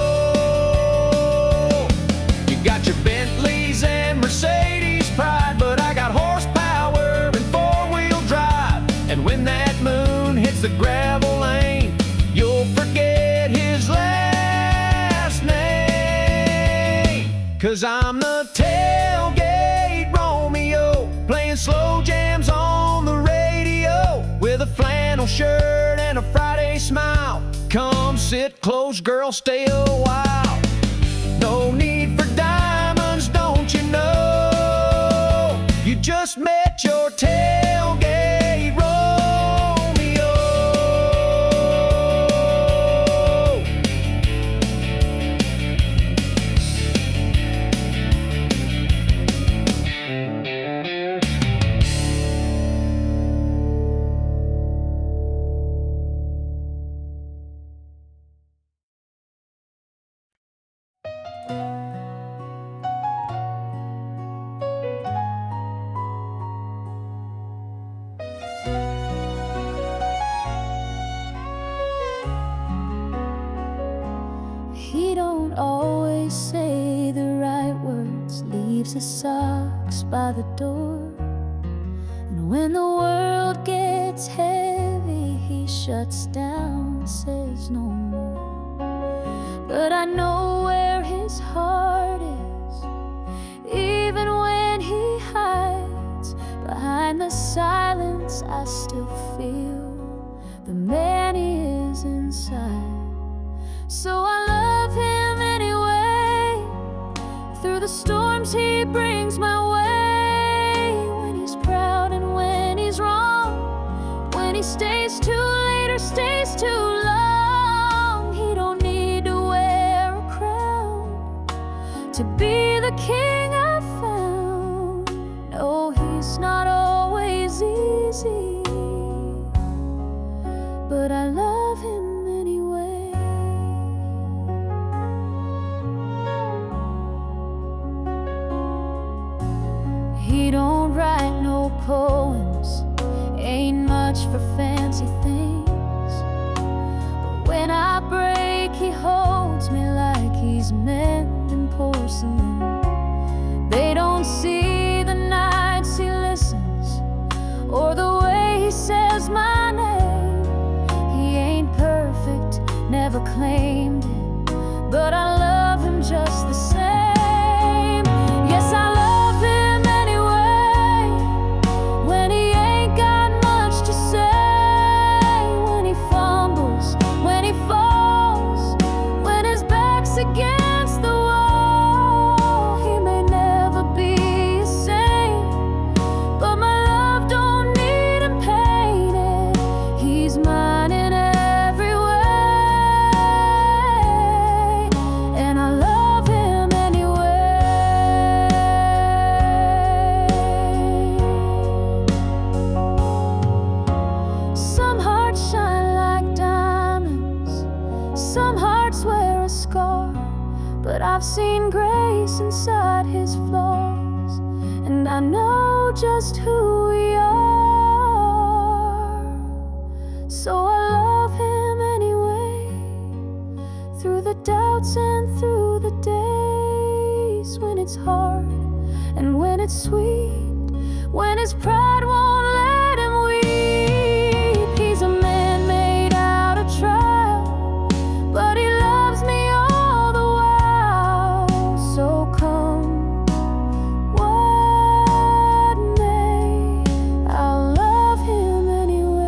You got your Bentleys and Mercedes pride, but I got horsepower and four-wheel drive. And when that moon hits the gravel lane, you'll forget his last name. 'Cause I'm the tailgate Romeo, playing slow jams on the radio, with a flannel shirt and a Friday smile. Come sit close, girl, stay a while. No need for diamonds, don't you know? You just met your tailgate Romeo. He don't always say the right words, leaves his socks by the door. when the world gets heavy, he shuts down, says no more. But I know where his heart is, even when he hides behind the silence. I still feel the man he is inside. So I love him anyway, through the storms he brings my way. When he's proud and when he's wrong, when he stays too late or stays too long. He don't need to wear a crown to be the king I found. No, he's not always easy, but I love him anyway. He don't write no poems, ain't much for fancy things, but when I break, he holds me like he's mending porcelain. They don't see the nights he listens, or the way he says my name. He ain't perfect, never claimed it, but I love him just the same. Yes, I love him anyway, when he ain't got much to say, when he fumbles, when he falls, when his back's against the wall. He may never be a saint, but my love don't need him painted. He's mine in every way, and I love him anyway. Some hearts shine like diamonds, some hearts wear a scar, but I've seen grace inside his flaws, and I know just who we are. So I love him anyway, through the doubts and through the days, when it's hard and when it's sweet, when his pride won't let him weep. He's a man made out of trial, but he loves me all the while. So come what may, I'll love him anyway.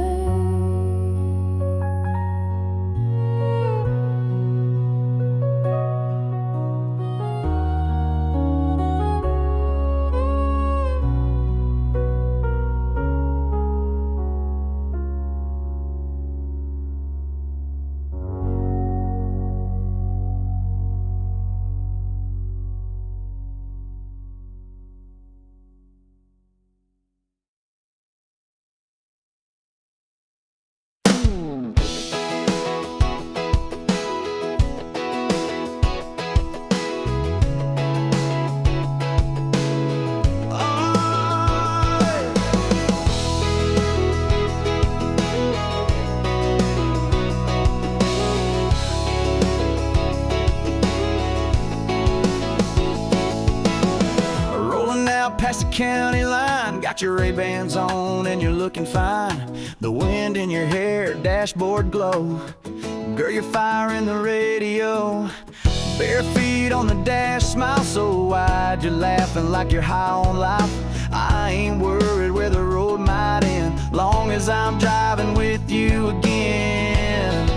Rolling out past the county line, got your Ray-Bans on and you're looking fine. The wind in your hair, dashboard glow. Girl, you're firing the radio. Bare feet on the dash, smile so wide, you're laughing like you're high on life. I ain't worried where the road might end, long as I'm driving with you again.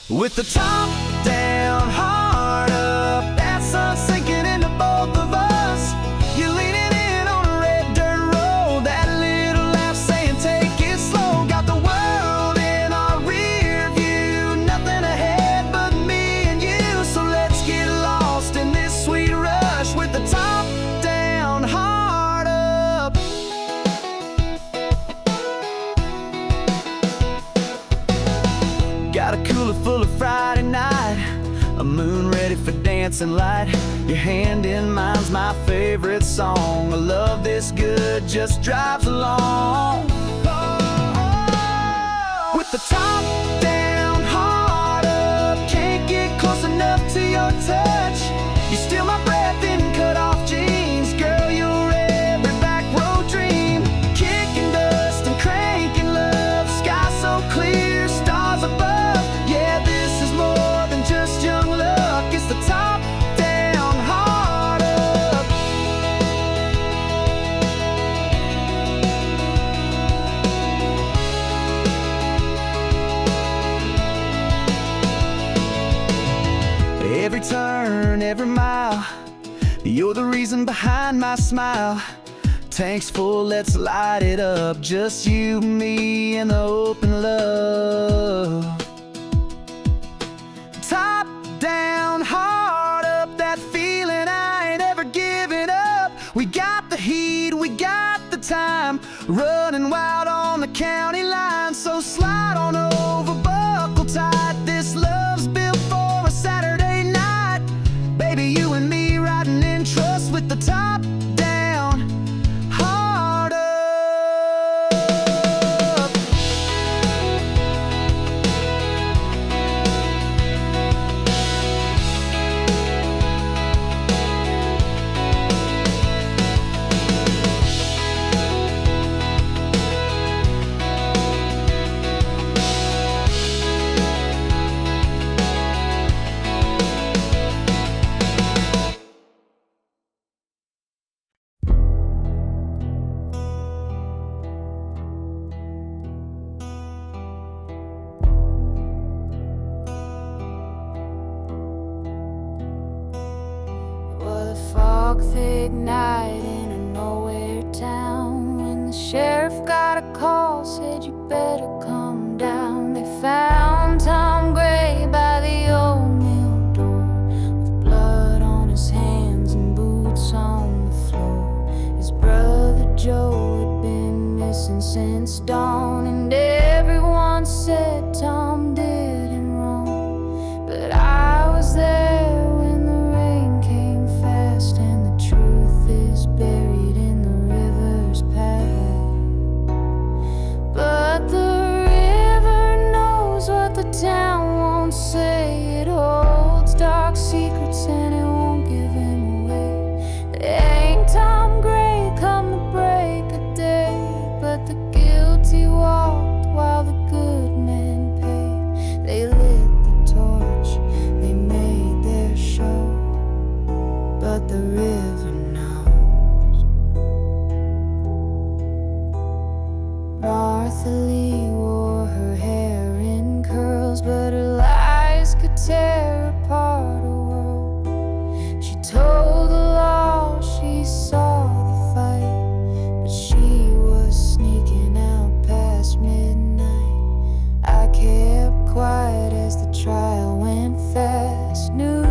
With the top down, heart up, that sun sinking into both of us. You're leaning in on a red dirt road, that little laugh saying take it slow. Got the world in our rear view, nothing ahead but me and you. So let's get lost in this sweet rush, with the top down, heart up. Got a cooler full of Friday night, a moon ready for dancing light. Your hand in mine's my favorite song. A love this good just drives along. With the top down, heart up, can't get close enough to your touch. You steal my breath in cut off jeans, girl, you're every back road dream. every mile. You're the reason behind my smile. Tank's full, let's light it up. Just you, me, and the open love. Top down, heart up, that feeling I ain't ever giving up. We got the heat, we got the time, running wild on the county line. So slide on over, buckle tight. This love's built for a Saturday night. Baby, you and me riding in trust with the top down, heart up. Well, a fog-thick night in a nowhere town, when the sheriff got a call, said you better come down. They found Tom Gray by the old mill door, with blood on his hands and boots on the floor. His brother Joe had been missing since dawn, and everyone said Tom did him wrong. But I was there when the rain came fast, and the truth is buried in the river's path. But the river knows what the town won't say. It holds dark secrets and it won't give him away. There ain't Tom Gray come the break of day, but the guilty walked while the good men paid. They lit the torch, they made their show, but the river knows. Martha Lee wore her hair in curls, but her lies could tear apart a world. She told the law she saw the fight, but she was sneaking out past midnight. I kept quiet as the trial went fast, knew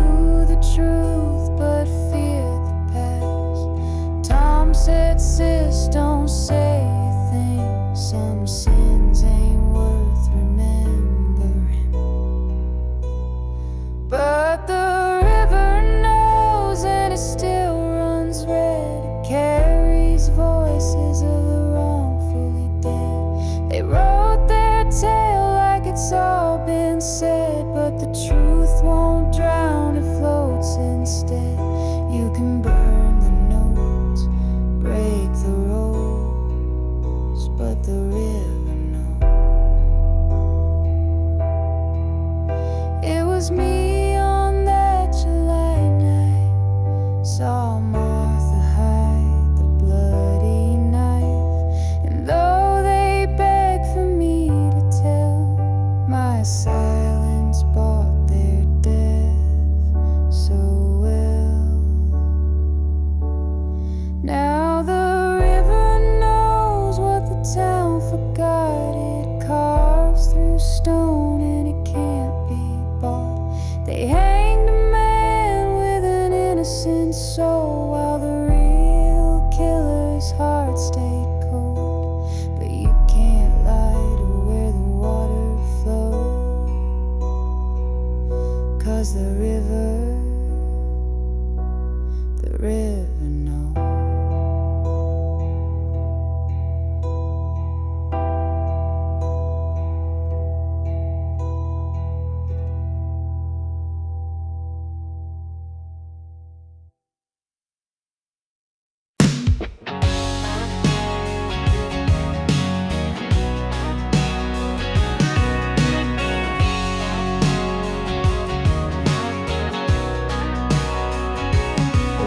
the truth but feared the past. Tom said, sis, don't say a thing. Some sins ain't worth remembering. But the river knows, and it still runs red. It carries voices of the wrongfully dead. They wrote their tale like it's all been said, but the truth won't drown, it floats instead. You can burn the notes, break the rules, but the river knows. It was me on that July night, saw Martha hide the bloody knife, and though they begged for me to tell, my silence bought their death so well. Now the river knows what the town forgot. It carves through stone and it can't be bought. They hanged a man with an innocent soul, while the real killer's heart stayed cold. But you can't lie to where the water flows, 'cause the river knows.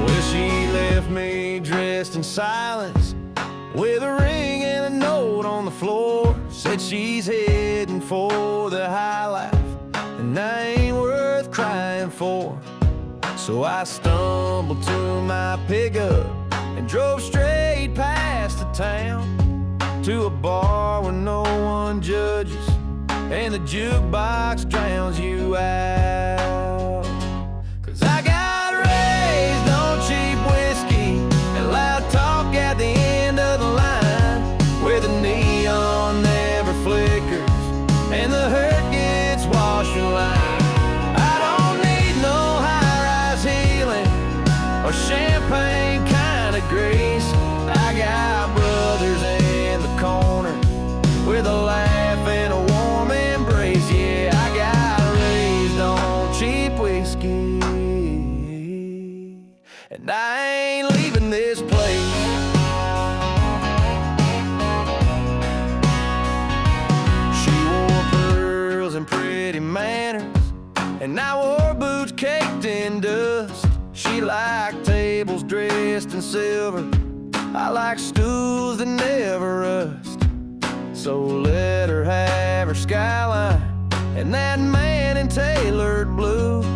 Well, she left me dressed in silence, with a ring and a note on the floor. Said she's heading for the high life, and I ain't worth crying for. So I stumbled to my pickup and drove straight past the town to a bar where no one judges and the jukebox drowns you out. 'Cause I got raised on cheap whiskey and loud talk at the end of the line, where the neon never flickers and the hurt gets washed in line. I don't need no high-rise healing or champagne kind of grace. I got brothers in the corner with a laugh and a warm embrace. Yeah, I got raised on cheap whiskey, and I ain't leaving this place. She wore pearls and pretty manners, and I wore boots caked in dust. She liked tables dressed in silver, I like stools that never rust. So let her have her skyline and that man in tailored blues.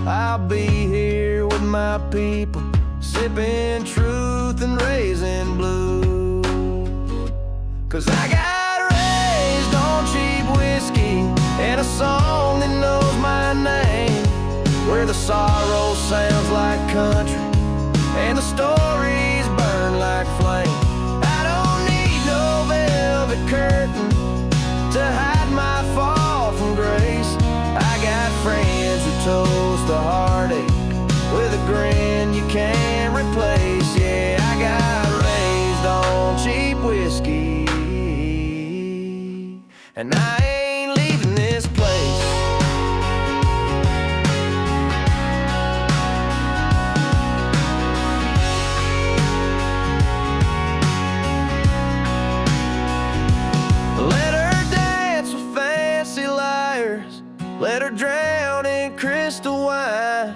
I'll be here with my people, sipping truth and raising blues. 'Cause I got raised on cheap whiskey and a song that knows my name, where the sorrow sounds like country and the stories burn like flame. I don't need no velvet curtain to hide my fall from grace. I got friends who toast the heartache with a grin you can't replace. Yeah, I got raised on cheap whiskey, and I ain't leaving this place. Let her drown in crystal wine.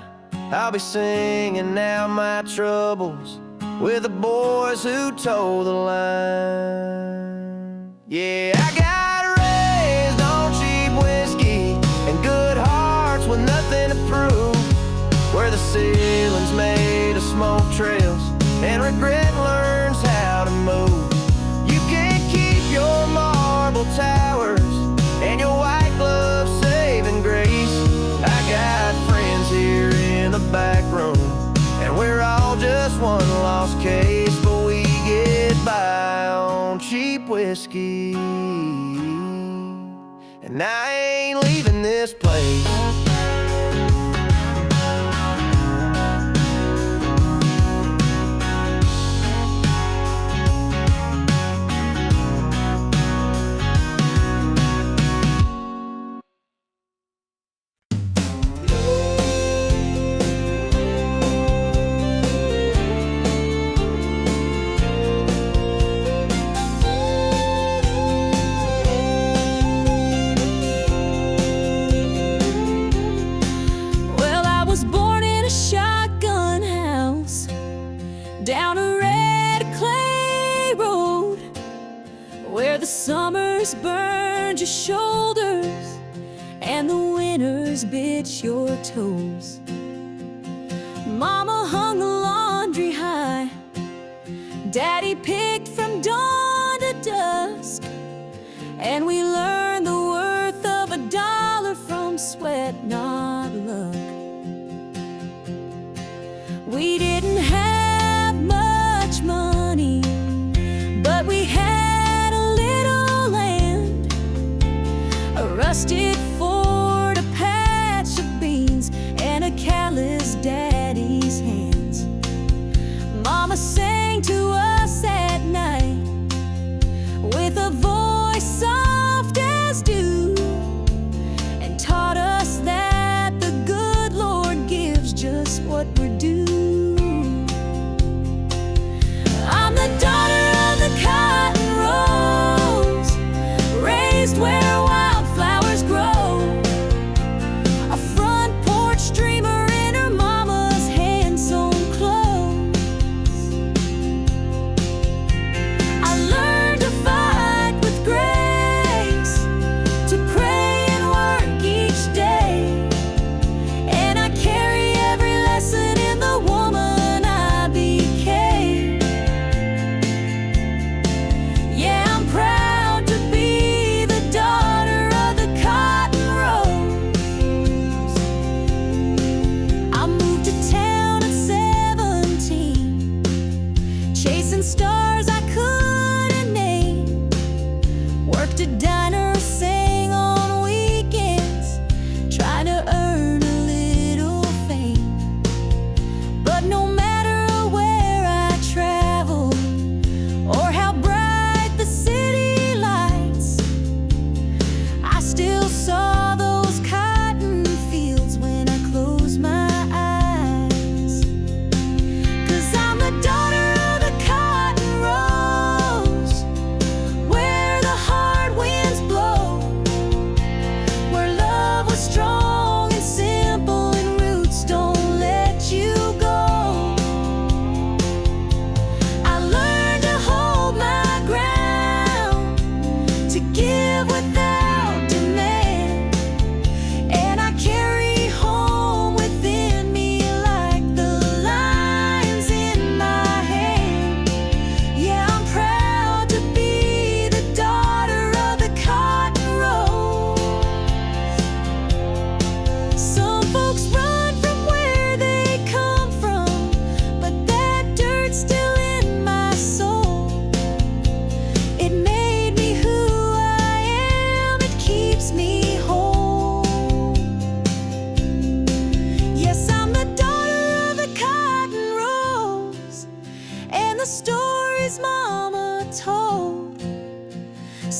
I'll be singing out my troubles with the boys who told the line. Yeah, I got raised on cheap whiskey and good hearts with nothing to prove, where the ceiling's made of smoke trails and regret learns how to move. You can keep your marble towers and your white gloves saving grace. I got friends here in the back room, and we're all just one lost case, but we get by on cheap whiskey, and I ain't leaving this place. Down a red clay road, where the summers burned your shoulders and the winters bit your toes. Mama hung the laundry high, Daddy picked from dawn to dusk, and we learned the worth of $1 from sweat, not luck. We didn't have much money, but we had a little land, a rusted Ford, a patch of beans, and a callous daddy's hands. Mama sang to us at night with a voice soft as dew, and taught us that the good Lord gives just what we're due. I'm the daughter of the cotton rose, raised where wildflowers grow.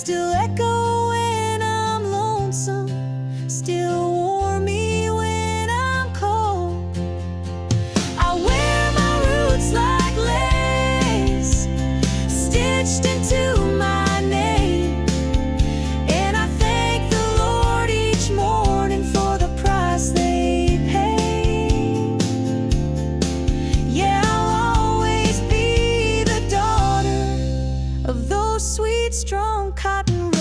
still echo when I'm lonesome, still warm me when I'm cold. I wear my roots like lace, stitched into my name, and I thank the Lord each morning for the price they pay. Yeah, I'll always be the daughter of those sweet, strong cotton roads.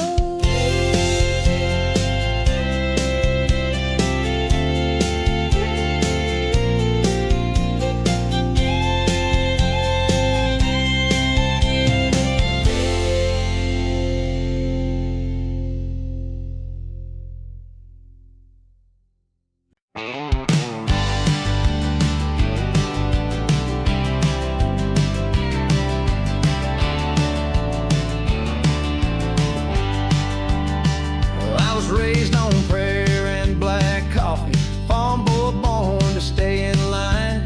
Well, I was raised on prayer and black coffee, farm boy born to stay in line.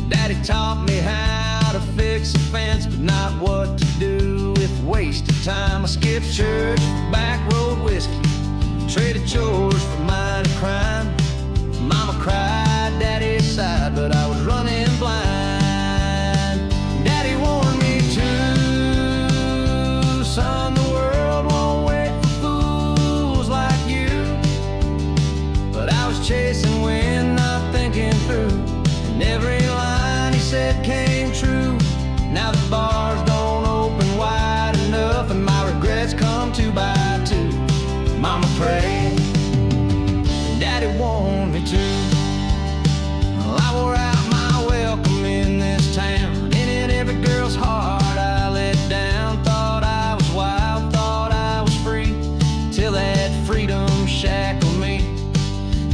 Daddy taught me how to fix a fence, but not what to do with wasted time. I skipped church for back road whiskey, traded chores for minor crime. Mama cried, Daddy sighed, but I was running blind. Daddy warned me too, son, the world won't wait for fools like you. But I was chasing wind, not thinking through, and every line he said came true. Now the bars don't open wide enough, and my regrets come 2 by 2. Mama prayed, and Daddy warned me too. Well, I wore out my welcome in this town, and in every girl's heart I let down. Thought I was wild, thought I was free, till that freedom shackled me.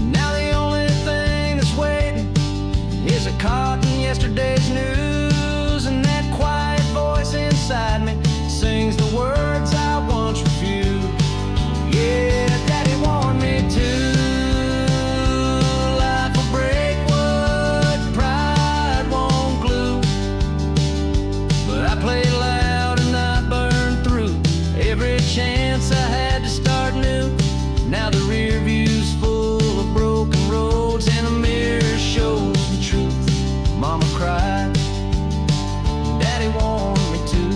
Now the only thing that's waiting is a caught in yesterday's news, and that quiet voice inside me sings the words I once refused. Yeah, Daddy warned me too. Life will break what pride won't glue. But I played loud and I burned through every chance I had to start new. Now the rear view's full of broken roads, and a mirror shows the truth. Mama cried, Daddy warned me too.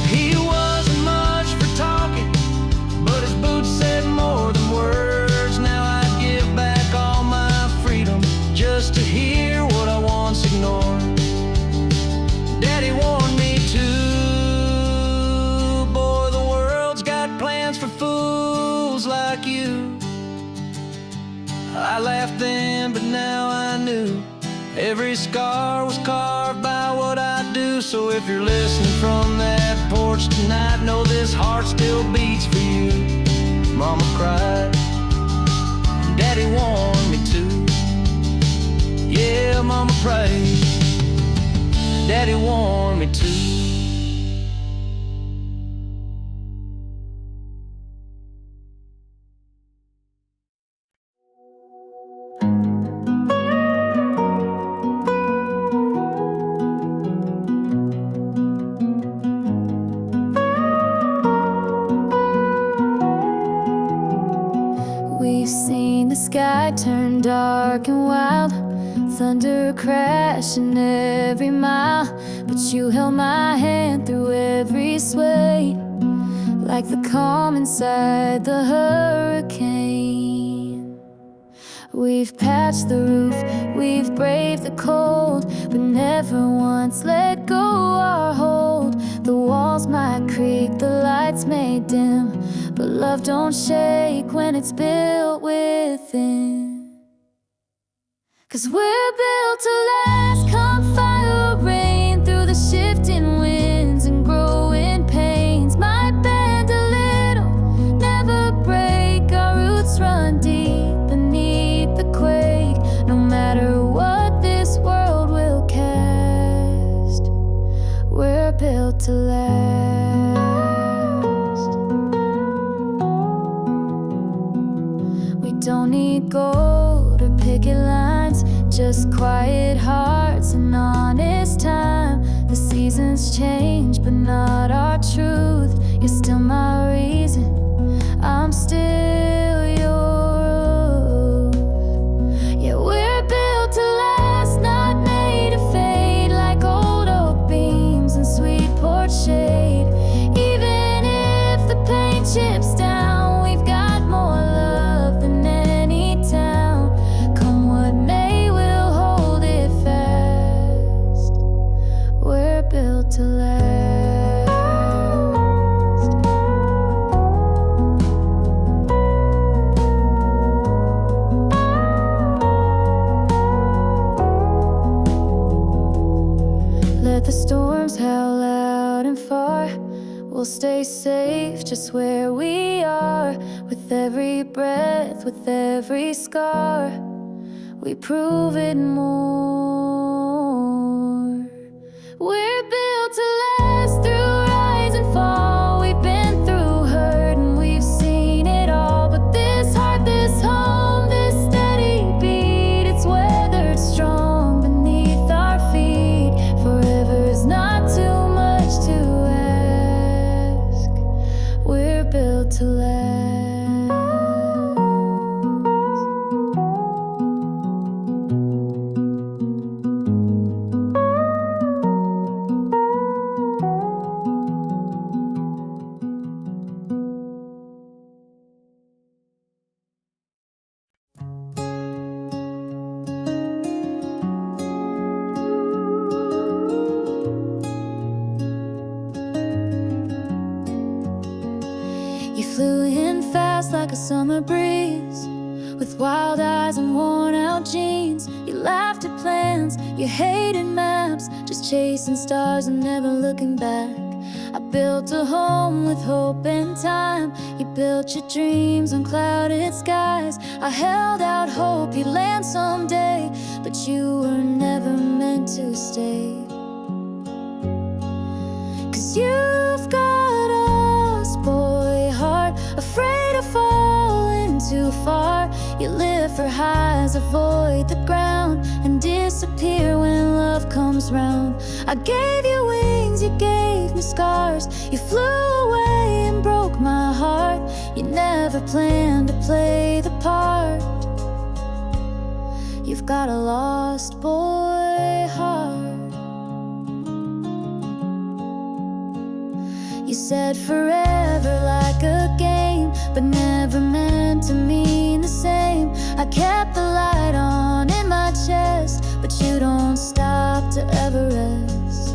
He wasn't much for talking, but his boots said more than words. Now I'd give back all my freedom just to hear what I once ignored. Daddy warned me too, boy, the world's got plans for fools like you. I laughed then, but now I knew every scar was carved by what I do. So if you're listening from that porch tonight, know this heart still beats for you. Mama cried, Daddy warned me too. Yeah, Mama prayed, Daddy warned me too. We've seen the sky turn dark and wild, thunder crashing every mile, but you held my hand through every sway, like the calm inside the hurricane. We've patched the roof, we've braved the cold, but never once let go our hold. The walls might creak, the lights may dim, but love don't shake when it's built within. 'Cause we're built to last, come fire or rain, through the shifting winds and growing pains. Might bend a little, never break, our roots run deep beneath the quake. No matter what this world will cast, we're built to last. We don't need gold or picket lines, just quiet hearts and honest time. The seasons change, but not our truth. we'll stay safe just where we are. With every breath, with every scar, we prove it more. We're built to last through rise and fall. We've been through hurt and we've seen it all. But this heart, this home, this steady beat, it's weathered strong beneath our feet. Forever's not too much to ask. We're built to last. You flew in fast like a summer breeze, with wild eyes and worn-out jeans. You laughed at plans, you hated maps, just chasing stars and never looking back. I built a home with hope and time. You built your dreams on clouded skies. I held out hope you'd land someday, but you were never meant to stay. 'Cause you've got a boy heart, afraid of falling too far. You live for highs, avoid the ground, and disappear when love comes round. I gave you wings, you gave me scars. You flew away and broke my heart. You never planned to play the part. You've got a lost boy heart. You said forever like a game, but never meant to mean the same. I kept the light on in my chest, but you don't stop to ever rest.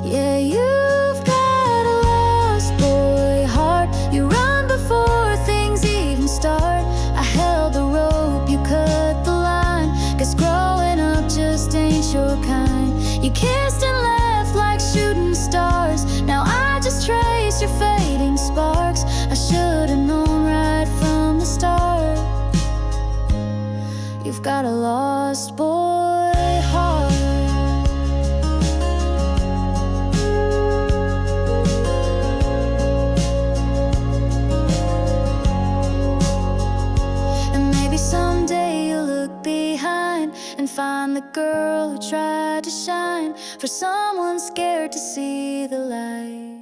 Yeah, you've got a lost boy heart. You run before things even start. I held the rope, you cut the line. Guess growing up just ain't your kind. You kissed and left like shooting stars. Now I just trace your fading sparks. I should've known right from the start. You've got a lost boy heart. And maybe someday you'll look behind and find the girl who tried to shine for someone scared to see the light.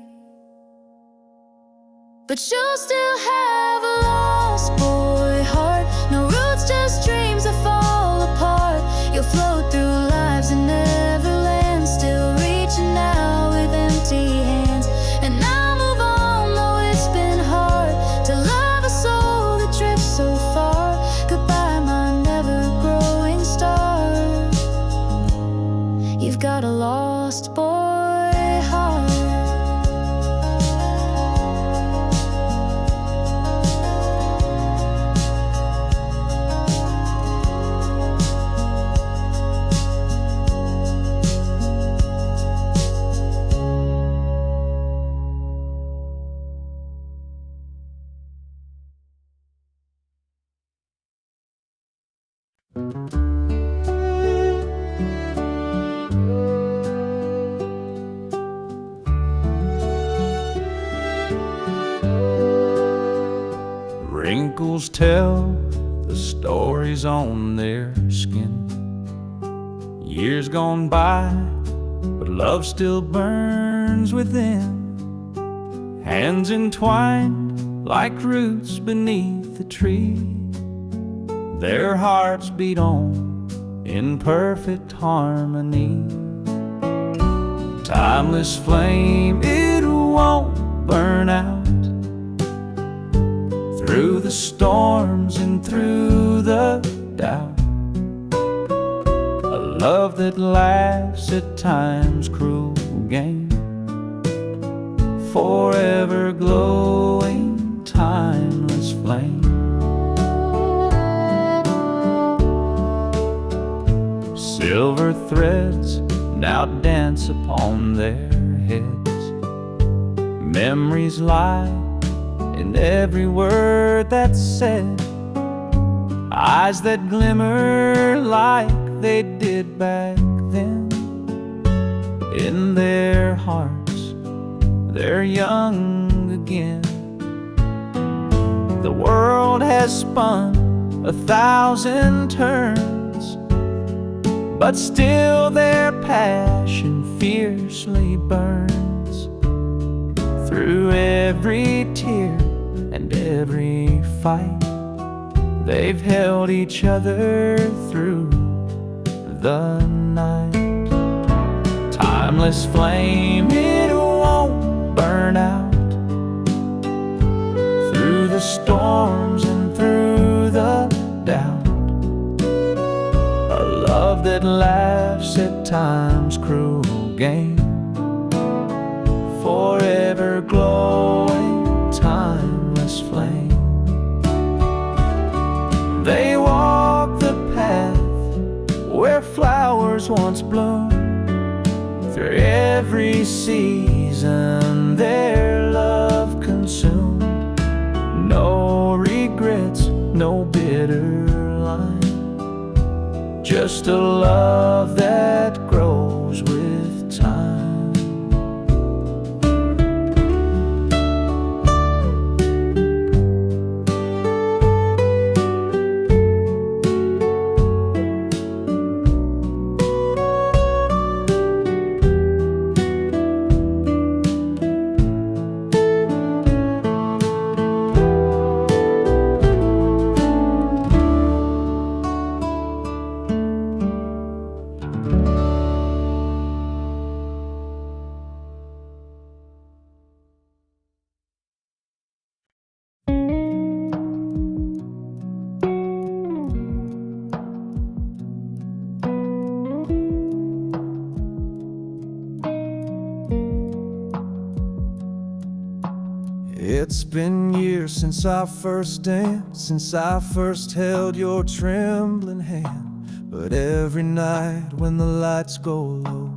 But you'll still have a lost boy heart. No roots, just dreams that fall apart. You'll float through lives and never land, still reaching out with empty hands. And I'll move on, though it's been hard to love a soul that drifts so far. Goodbye, my never-growing star. You've got a lost boy heart. Wrinkles tell the stories on their skin. Years gone by, but love still burns within. Hands entwined like roots beneath the tree. Their hearts beat on in perfect harmony. Timeless flame, it won't burn out. Through the storms and through the doubt, a love that laughs at time's cruel game, forever glowing, timeless flame. Silver threads now dance upon their heads. memories lie in every word that's said, eyes that glimmer like they did back then. In their hearts, they're young again. The world has spun 1,000 turns, but still their passion fiercely burns. Through every tear and every fight, they've held each other through the night. Timeless flame, it won't burn out. Through the storms and through the doubt, a love that laughs at time's cruel game, forever glowing, timeless flame. They walk the path where flowers once bloomed. Through every season their love consumed. No regrets, no bitter line, just a love that grows with time. It's been years since our first dance, since I first held your trembling hand. But every night when the lights go low,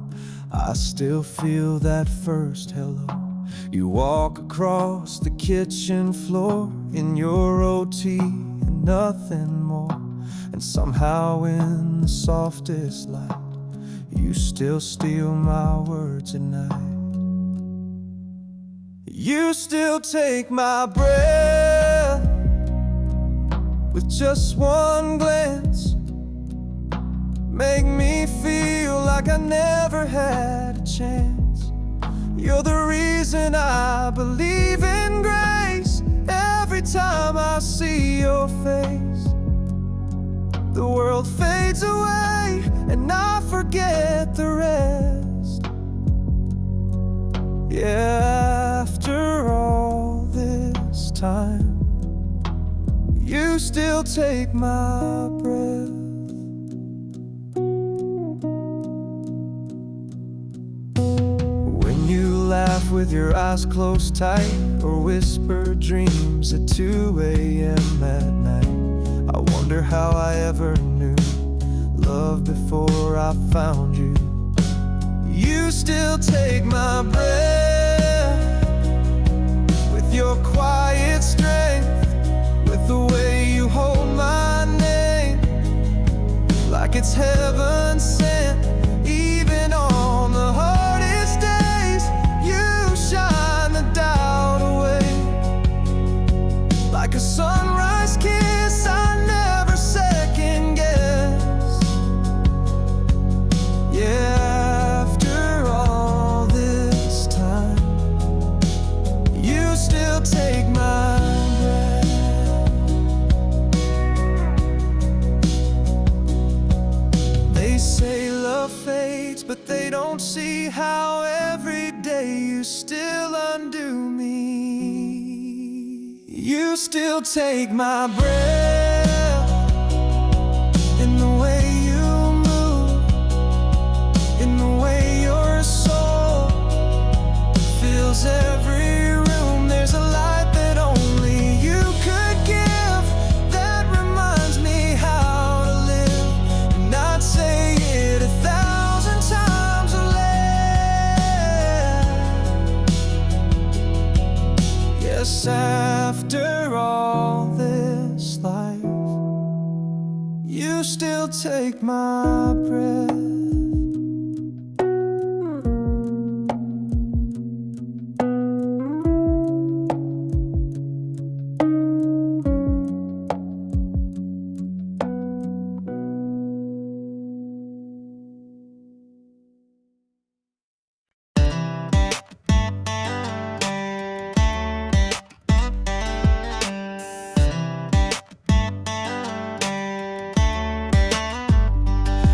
I still feel that first hello. You walk across the kitchen floor in your OT and nothing more. And somehow in the softest light, you still steal my words at night. You still take my breath with just one glance. Make me feel like I never had a chance. You're the reason I believe in grace. Every time I see your face, the world fades away and I forget the rest. Yeah, after all this time, you still take my breath. When you laugh with your eyes closed tight, or whisper dreams at 2 a.m. at night, I wonder how I ever knew love before I found you. You still take my breath with your quiet strength, with the way you hold my name like it's heaven sent. Even on the hardest days, you shine the doubt away. Like a sunrise kiss, I never second guess. Yeah, take my breath. They say love fades, but they don't see how every day you still undo me. You still take my breath in the way you move, in the way your soul fills every room. There's a light that only you could give that reminds me how to live, and I'd say it 1,000 times or less. guess after all this life, you still take my breath.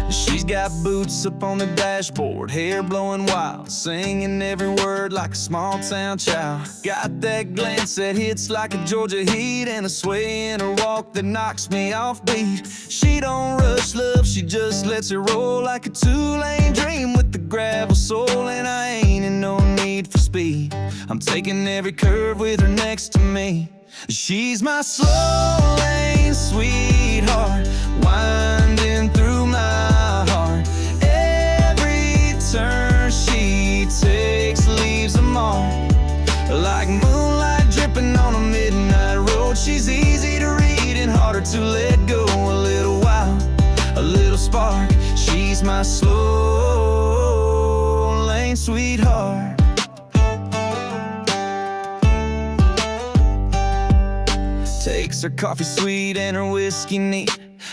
She's got boots up on the dashboard, hair blowing wild, singing every word like a small town child. Got that glance that hits like a Georgia heat, and a sway in her walk that knocks me off beat. She don't rush love, she just lets it roll like a two-lane dream with the gravel soul. And I ain't in no need for speed, I'm taking every curve with her next to me. She's my slow lane sweetheart, winding through my heart. Every turn she takes leaves a mark, like moonlight dripping on a midnight road. She's easy to read and harder to let go. A little while, a little spark. She's my slow lane sweetheart. Takes her coffee sweet and her whiskey neat,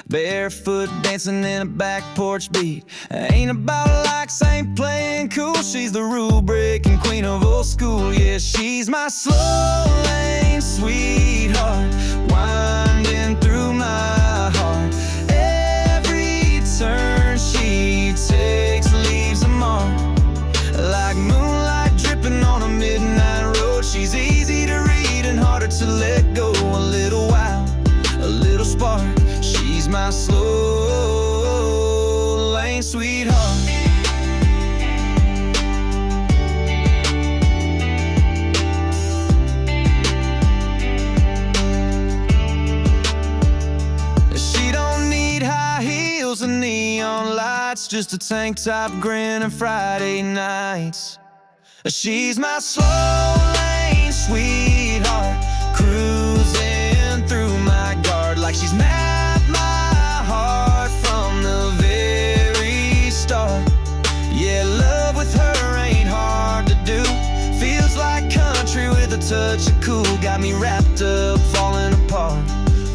barefoot dancing in a back porch beat. Ain't about likes, ain't playing cool. She's the rule-breaking queen of old school. Yeah, she's my slow lane sweetheart, winding through my heart. Every turn she takes leaves a mark, like moonlight dripping on a midnight road. She's easy to read and harder to let go. A little while, a little spark. She's my slow lane sweetheart. She don't need high heels and neon lights, just a tank top, grin, and Friday nights. She's my slow lane sweetheart, cruising through my guard like she's mapped my heart from the very start. Yeah, love with her ain't hard to do. Feels like country with a touch of cool. Got me wrapped up, falling apart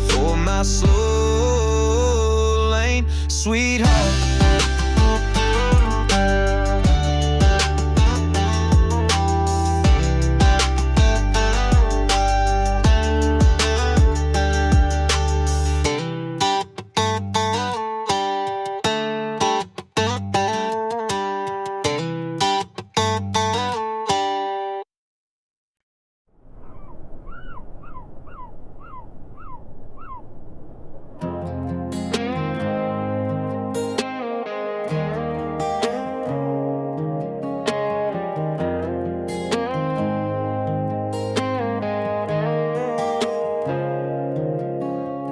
for my slow lane sweetheart.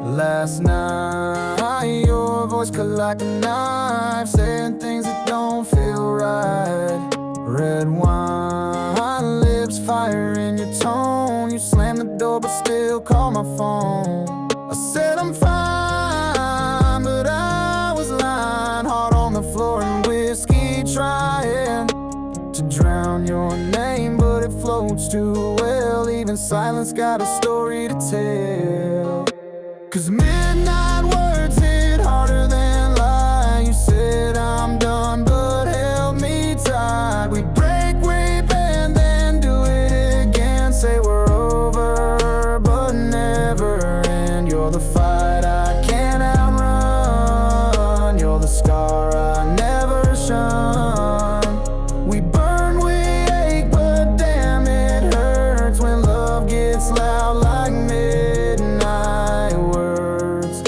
Last night, your voice cut like a knife, saying things that don't feel right. Red wine, lips, fire in your tone. You slammed the door but still call my phone. I said I'm fine, but I was lying. Heart on the floor and whiskey trying to drown your name, but it floats too well. Even silence got a story to tell. 'Cause midnight words hit harder than lie. You said I'm done, but held me tight. We break, we bend, then do it again. Say we're over, but never end. You're the fight I can't outrun. You're the scar I never shun. We burn, we ache, but damn it hurts when love gets loud like midnight words.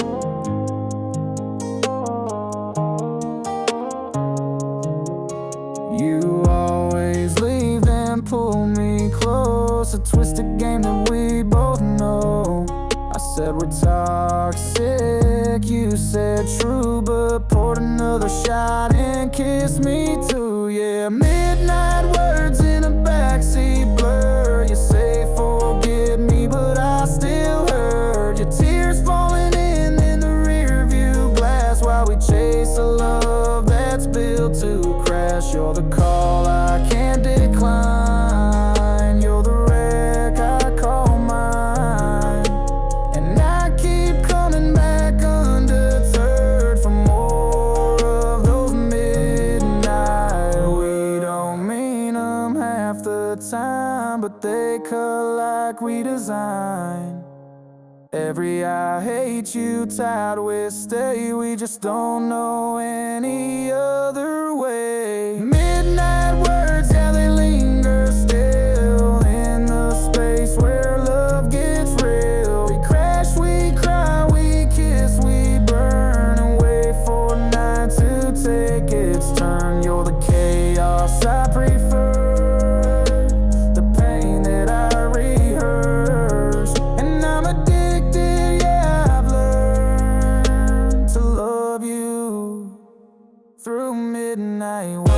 You always leave, then pull me close. A twisted game that we both know. I said we're toxic, you said true, but poured another shot and kissed me too. Yeah, midnight words in a backseat blur. You say forget half the time, but they cut like we design. Every I hate you tied with stay, we just don't know any other way. Midnight words, yeah, they linger still in the space where love gets real. We crash, we cry, we kiss, we burn and wait for night to take its turn. You're the chaos I prefer, the pain that I rehearse, and I'm addicted, yeah, I've learned to love you through midnight words.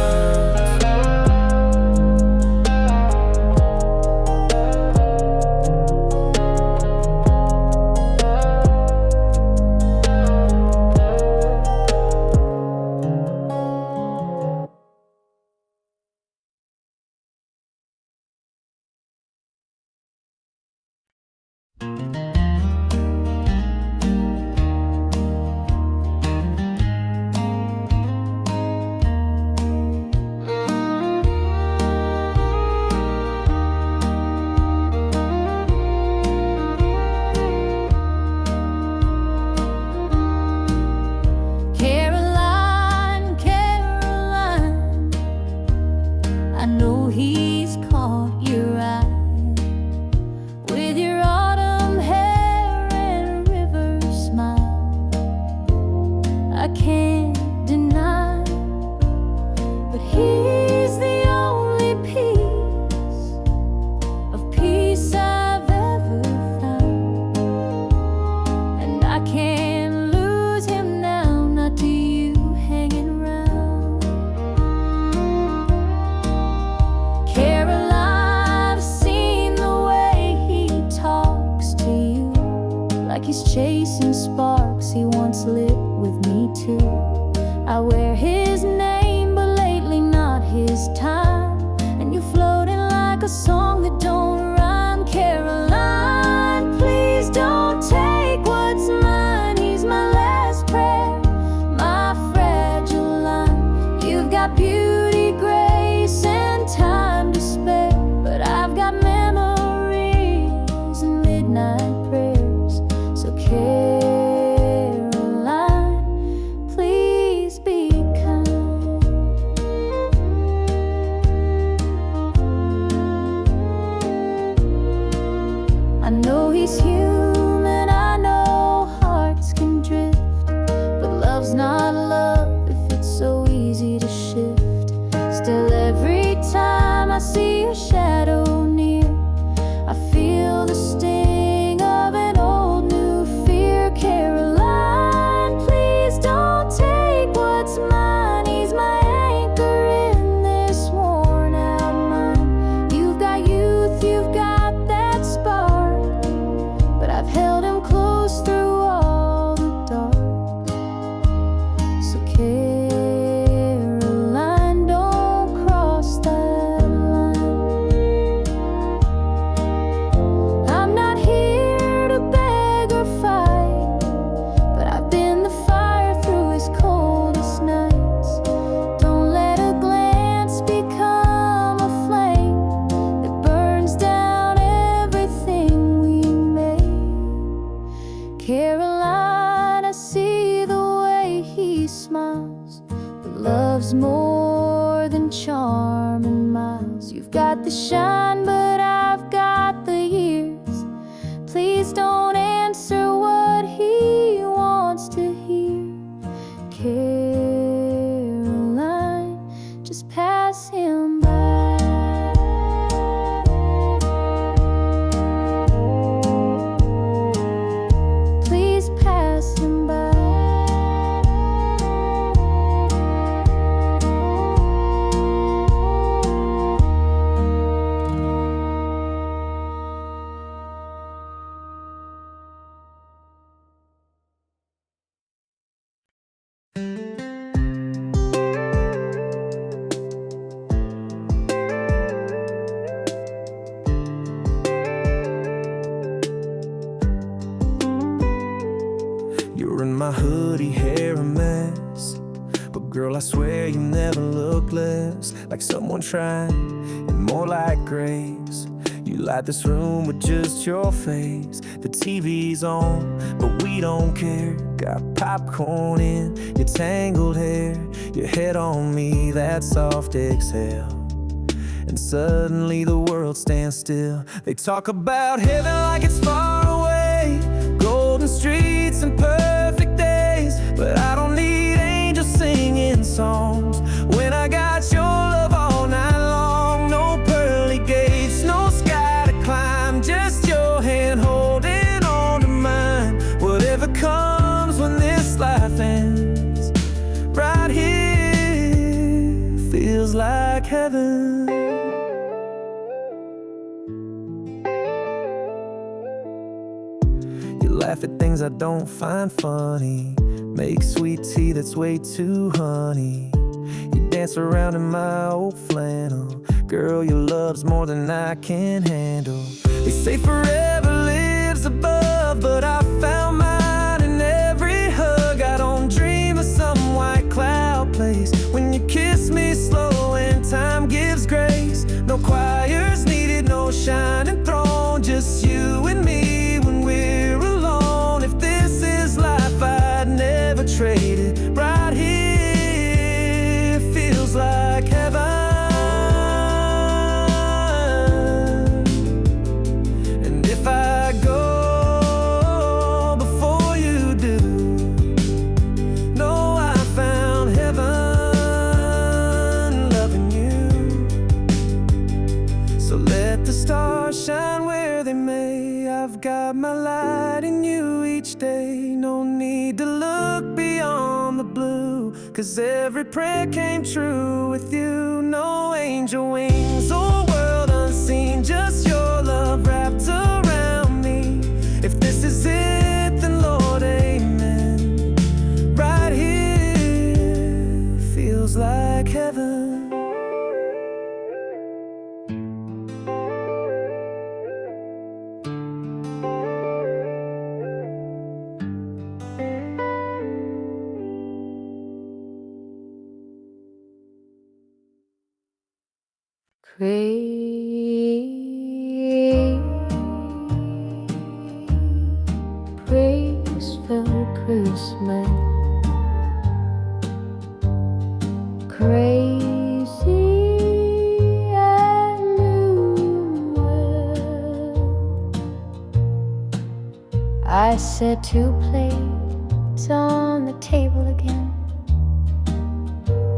Caroline, Caroline, I know he's caught your eye with your autumn hair and river smile. I can't deny, but he's the only piece of peace I've ever found, and I can't lose him now, not to you hanging around. Caroline, I've seen the way he talks to you, like he's chasing sparks he once lit with me too. I wear his name, but lately not his time, and you're floating like a song that don't rhyme. Caroline, please don't take what's mine. He's my last prayer, my fragile line. You've got beauty, grace, and time to spare, but I've got memories and midnight prayers. So Caroline, please be kind. I know he's human, I know hearts can drift, but love's not love if it's so easy to shift. Still, every time I see your shadow near, I feel the sting of an old new fear. Caroline, please don't take what's mine. He's my anchor in this worn out mind. You've got youth, you've got that spark, but I've held him close through all the dark. So Caroline, don't cross that line. I'm not here to beg or fight, but I've been the fire through his coldest nights. Don't let a glance become a flame that burns down everything we made. Caroline, I see the way he smiles, but love's more than charm and miles. You've got the shine, but I've got the years. Please don't answer what he wants to hear. Caroline, just pass him by. Please pass him by. You're in my hoodie, hair a mess, but girl, I swear you never look less like someone trying. And more like grace. You light this room with just your face. The TV's on, but we don't care. Got popcorn in your tangled hair, your head on me, that soft exhale. And suddenly the world stands still. They talk about heaven like it's far away, golden streets and perfect days. But I don't need angels singing songs when I got your love all night long. No pearly gates, no sky to climb, just your hand holding on to mine. Whatever comes when this life ends, right here feels like heaven. Laugh at things I don't find funny, make sweet tea that's way too honey. You dance around in my old flannel, girl, your love's more than I can handle. They say forever lives above, but I found mine in every hug. I don't dream of some white cloud place when you kiss me slow and time gives grace. No choirs needed, no shining throne, just you and me when we're alone. If this is life, I'd never trade it. Right here feels like heaven. And if I go before you do, know I found heaven loving you. So let the stars shine where they may. I've got my light in you each day. No need to look beyond the blue, 'cause every prayer came true with you. No angel wings or world unseen, just your love wrapped around me. If this is it, then Lord, amen. Right here feels like heaven. Graceful Christmas, crazy and new. I set 2 plates on the table again.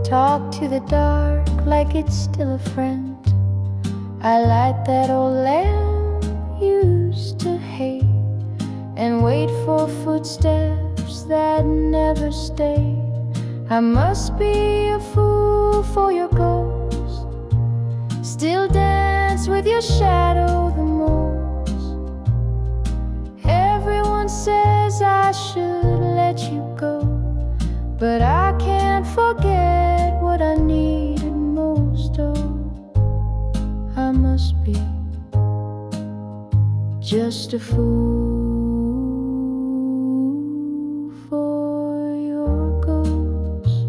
Talk to the dark like it's still a friend. I light that old lamp you used to hate and wait for footsteps that never stay. I must be a fool for your ghost, still dance with your shadow the most. Everyone says I should let you go, but I can't forget what I needed most. Oh, I must be just a fool for your ghost.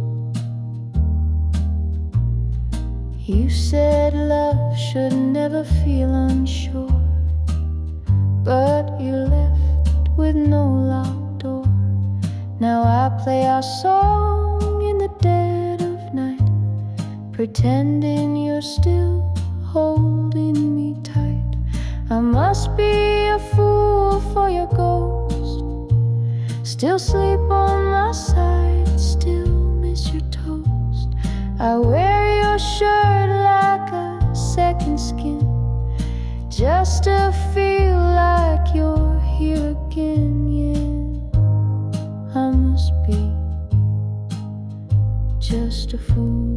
You said love should never feel unsure, but you left with no locked door. Now I play our song in the dead of night, pretending you're still holding me tight. I must be a fool for your ghost, still sleep on my side, still miss your toast. I wear your shirt like a second skin, just to feel like you're here again. Yeah, I must be just a fool.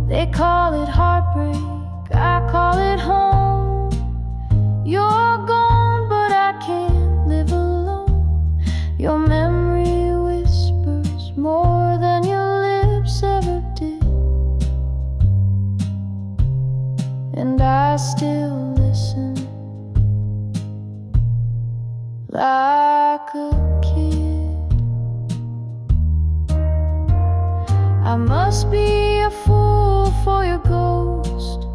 They call it heartbreak, I call it home. You're gone, but I can't live alone. Your memory whispers more than your lips ever did, and I still listen like a kid. must be a fool for your ghost.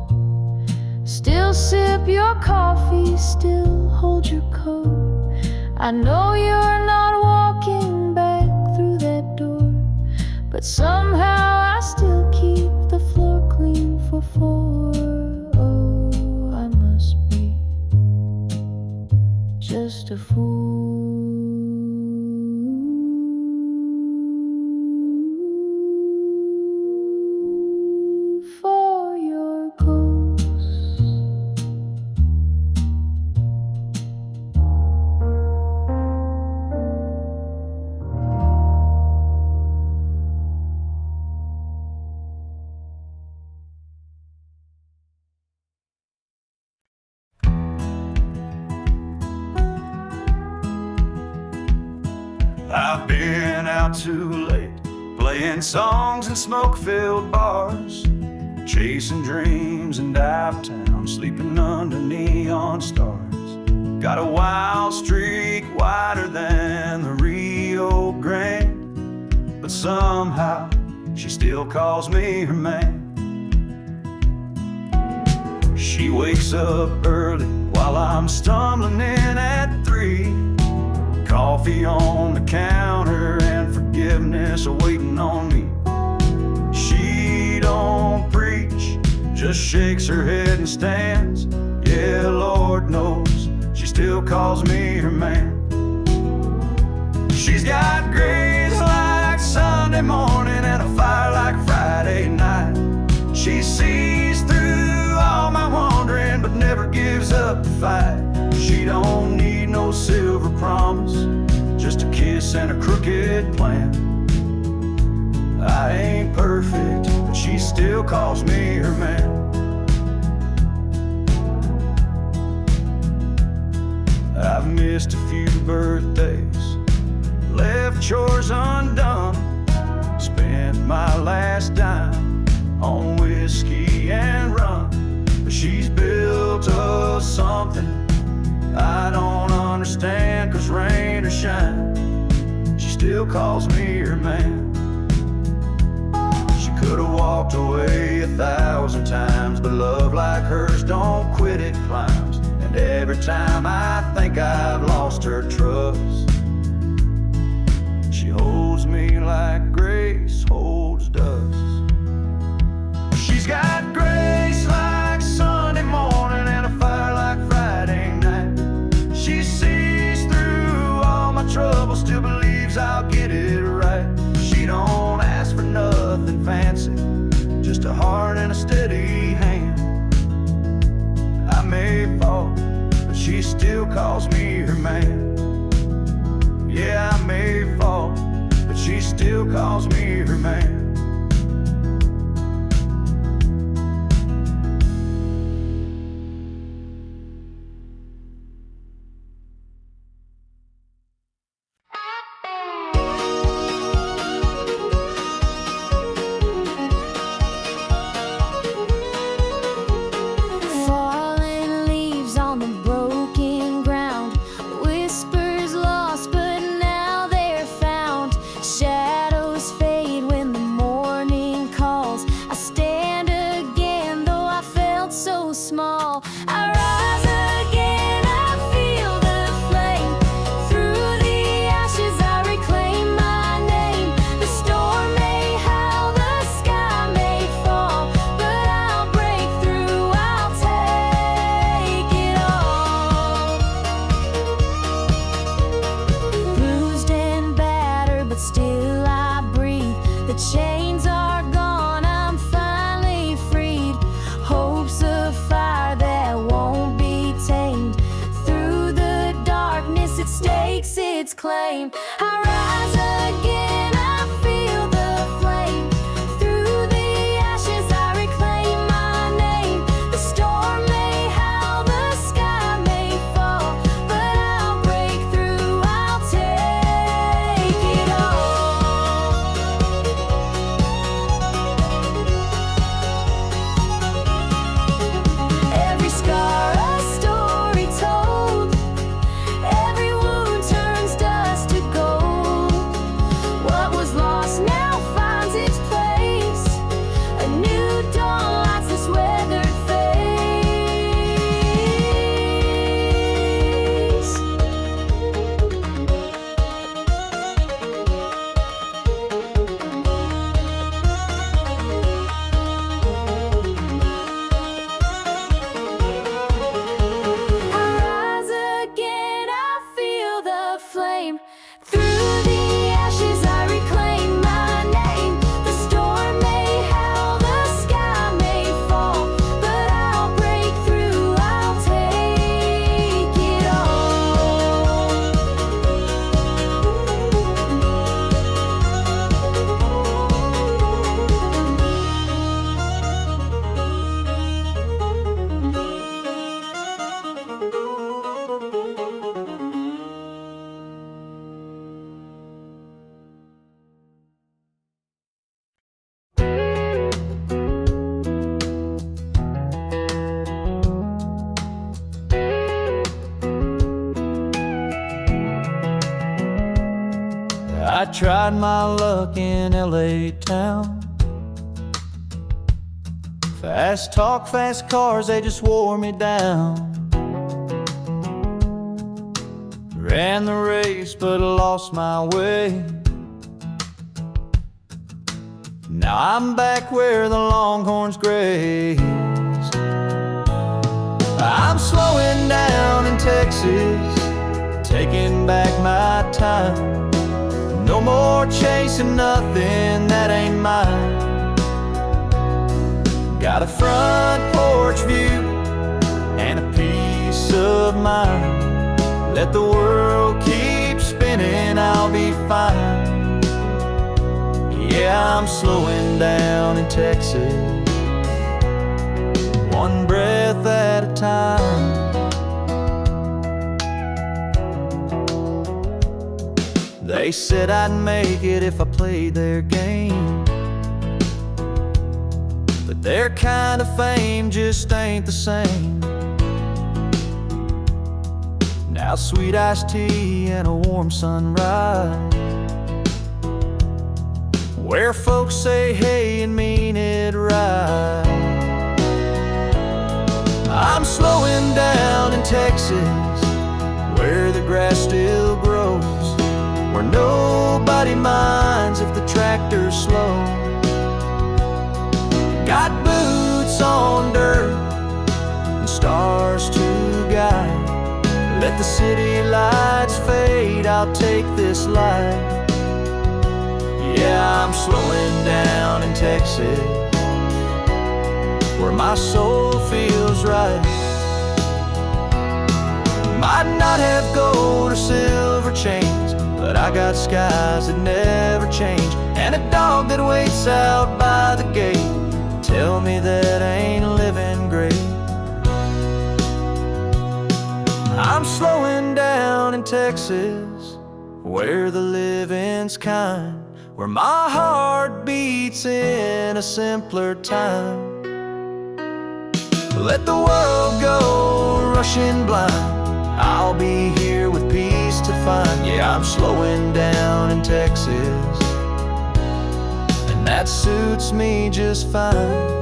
Still sip your coffee, still hold your coat. I know you're not walking back through that door, but somehow I still keep the floor clean for four. Oh, I must be just a fool for your ghost. I've been out too late, playing songs in smoke-filled bars, chasing dreams in dive town, sleeping under neon stars. Got a wild streak wider than the Rio Grande, but somehow she still calls me her man. She wakes up early while I'm stumbling in at 3. Coffee on the counter and forgiveness waiting on me. She don't preach, just shakes her head and stands. Yeah, Lord knows, she still calls me her man. She's got grace like Sunday morning and a fire like Friday night. She sees through all my wandering but never gives up the fight. She don't need no silver promise, just a kiss and a crooked plan. I ain't perfect, but she still calls me her man. I've missed a few birthdays, left chores undone, spent my last dime on whiskey and rum. But she's built us something I don't understand, 'cause rain or shine, she still calls me her man. She could've walked away 1,000 times, but love like hers don't quit, it climbs. And every time I think I've lost her trust, she holds me like grace holds dust. She's got grace like Sunday morning and a fire like Friday night. She sees through all my trouble, still believes I'll get it right. She don't ask for nothing fancy, just a heart and a steady hand. I may fall, but she still calls me her man. Yeah, I may fall, but she still calls me her man. Falling leaves on the broken ground, whispers lost, but now they're found. Shadows fade when the morning calls. I stand again, though I felt so small. I rise again, I feel the flame. Through the ashes I reclaim my name. The storm may howl, the sky may fall, but I'll break through, I'll take it all. Bruised and battered, but still I breathe. The chains are gone, I'm finally freed. Hope's a fire that won't be tamed. Through the darkness it stakes its claim. I rise again, I feel the flame. Through the ashes I reclaim my name. The storm may howl, the sky may fall, but I'll break through, I'll take it all. Every scar a story told, every wound turns dust to gold. I tried my luck in LA town. Fast talk, fast cars, they just wore me down. Ran the race, but lost my way. Now I'm back where the longhorns graze. I'm slowing down in Texas, taking back my time. No more chasing nothing that ain't mine. Got a front porch view and a peace of mind. Let the world keep spinning, I'll be fine. Yeah, I'm slowing down in Texas, one breath at a time. They said I'd make it if I played their game, but their kind of fame just ain't the same. Now sweet iced tea and a warm sunrise, where folks say hey and mean it right. I'm slowing down in Texas, where the grass still grows, where nobody minds if the tractor's slow. Got boots on dirt and stars to guide. Let the city lights fade, I'll take this life. Yeah, I'm slowing down in Texas, where my soul feels right. Might not have gold or silver chains, but I got skies that never change, and a dog that waits out by the gate. Tell me that ain't living great. I'm slowing down in Texas, where the living's kind, where my heart beats in a simpler time. Let the world go rushing blind, I'll be here with peace to find. Yeah, I'm slowing down in Texas, and that suits me just fine.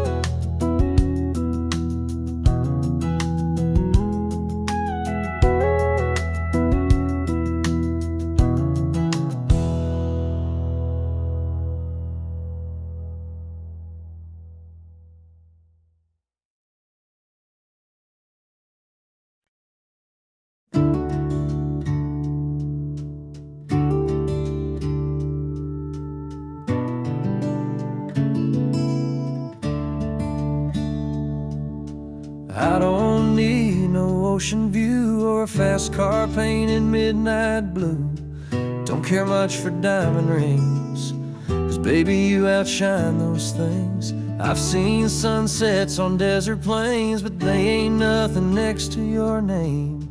I don't need no ocean view or a fast car painted midnight blue. Don't care much for diamond rings, 'cause baby you outshine those things. I've seen sunsets on desert plains, but they ain't nothing next to your name.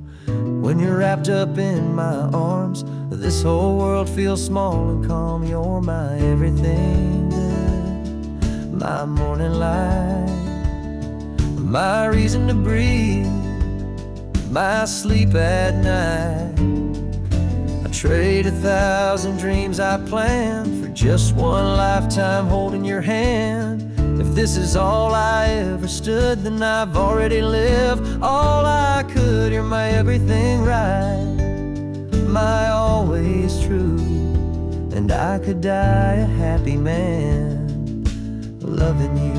When you're wrapped up in my arms, this whole world feels small and calm. You're my everything good, my morning light, my reason to breathe, my sleep at night. I trade 1,000 dreams I planned for just one lifetime holding your hand. If this is all I ever stood, then I've already lived all I could. You're my everything right, my always true, and I could die a happy man loving you.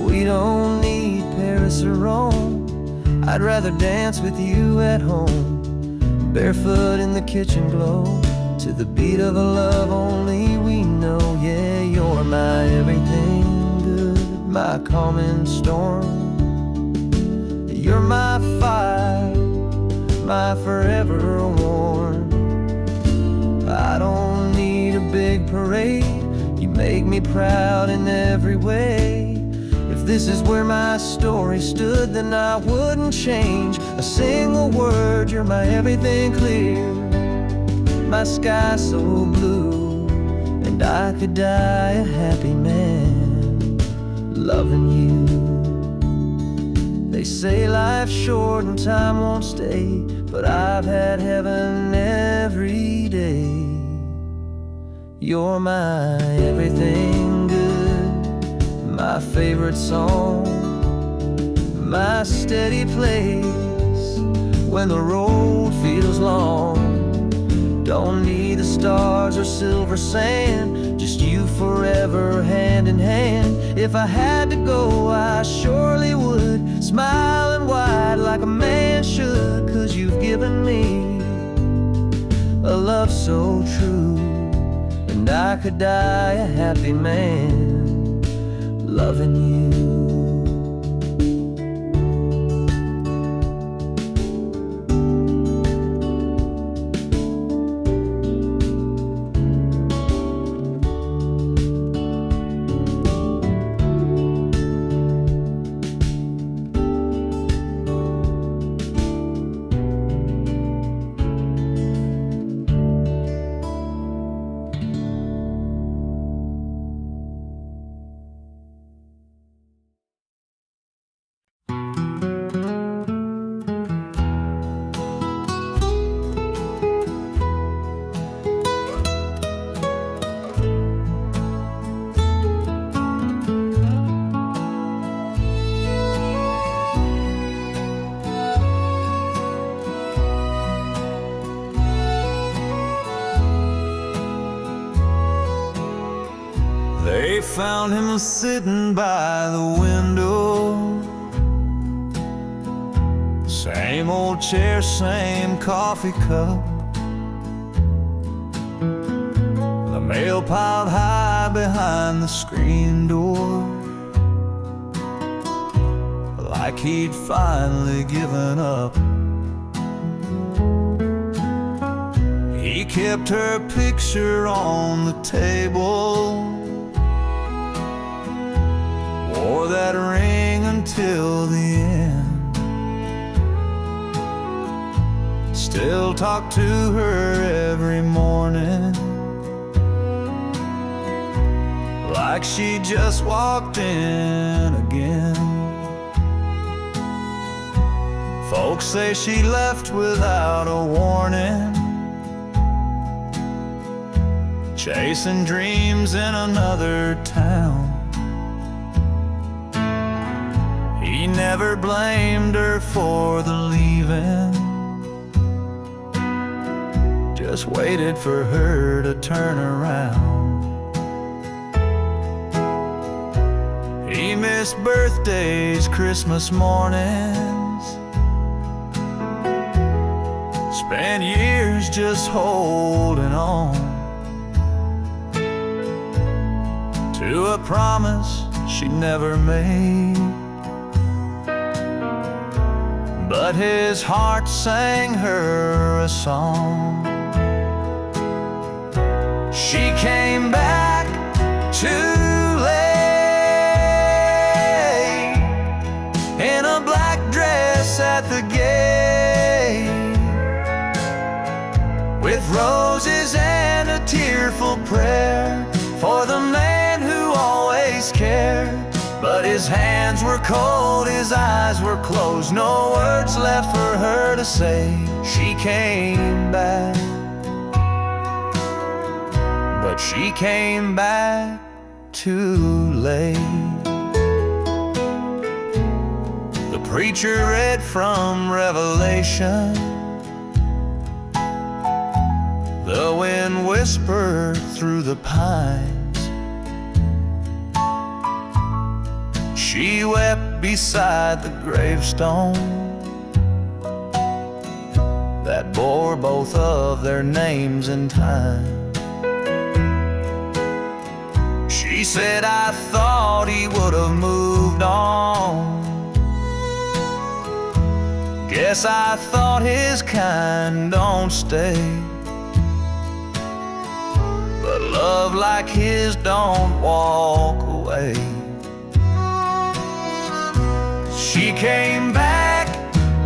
We don't need Paris or Rome, I'd rather dance with you at home, barefoot in the kitchen glow, to the beat of a love only we know. Yeah, you're my everything good, my calming storm. You're my fire, my forever warm. I don't need a big parade, you make me proud in every way. If this is where my story stood, then I wouldn't change a single word. You're my everything clear, my sky so blue, and I could die a happy man loving you. They say life's short and time won't stay, but I've had heaven every day. You're my everything good, my favorite song, my steady place when the road feels long. Don't need the stars or silver sand, just you forever hand in hand. If I had to go, I surely would, smiling wide like a man should, 'cause you've given me a love so true, and I could die a happy man loving you. They found him sitting by the window, same old chair, same coffee cup, the mail piled high behind the screen door, like he'd finally given up. He kept her picture on the table, wore that ring until the end, still talk to her every morning, like she just walked in again. Folks say she left without a warning, chasing dreams in another town. He never blamed her for the leaving, just waited for her to turn around. He missed birthdays, Christmas mornings, spent years just holding on to a promise she never made. But his heart sang her a song. She came back too late, in a black dress at the gate, with roses and a tearful prayer for the man who always cared. But his hands were cold, his eyes were closed, no words left for her to say. She came back, but she came back too late. The preacher read from Revelation, the wind whispered through the pines. She wept beside the gravestone that bore both of their names in time. She said, I thought he would have moved on. Guess I thought his kind don't stay. But love like his don't walk away. She came back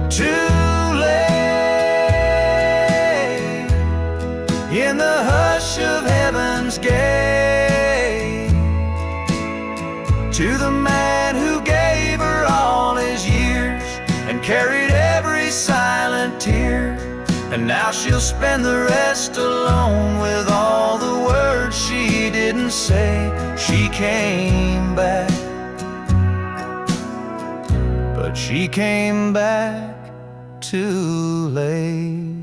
too late, in the hush of heaven's gate, to the man who gave her all his years and carried every silent tear. And now she'll spend the rest alone with all the words she didn't say. She came back, but she came back too late.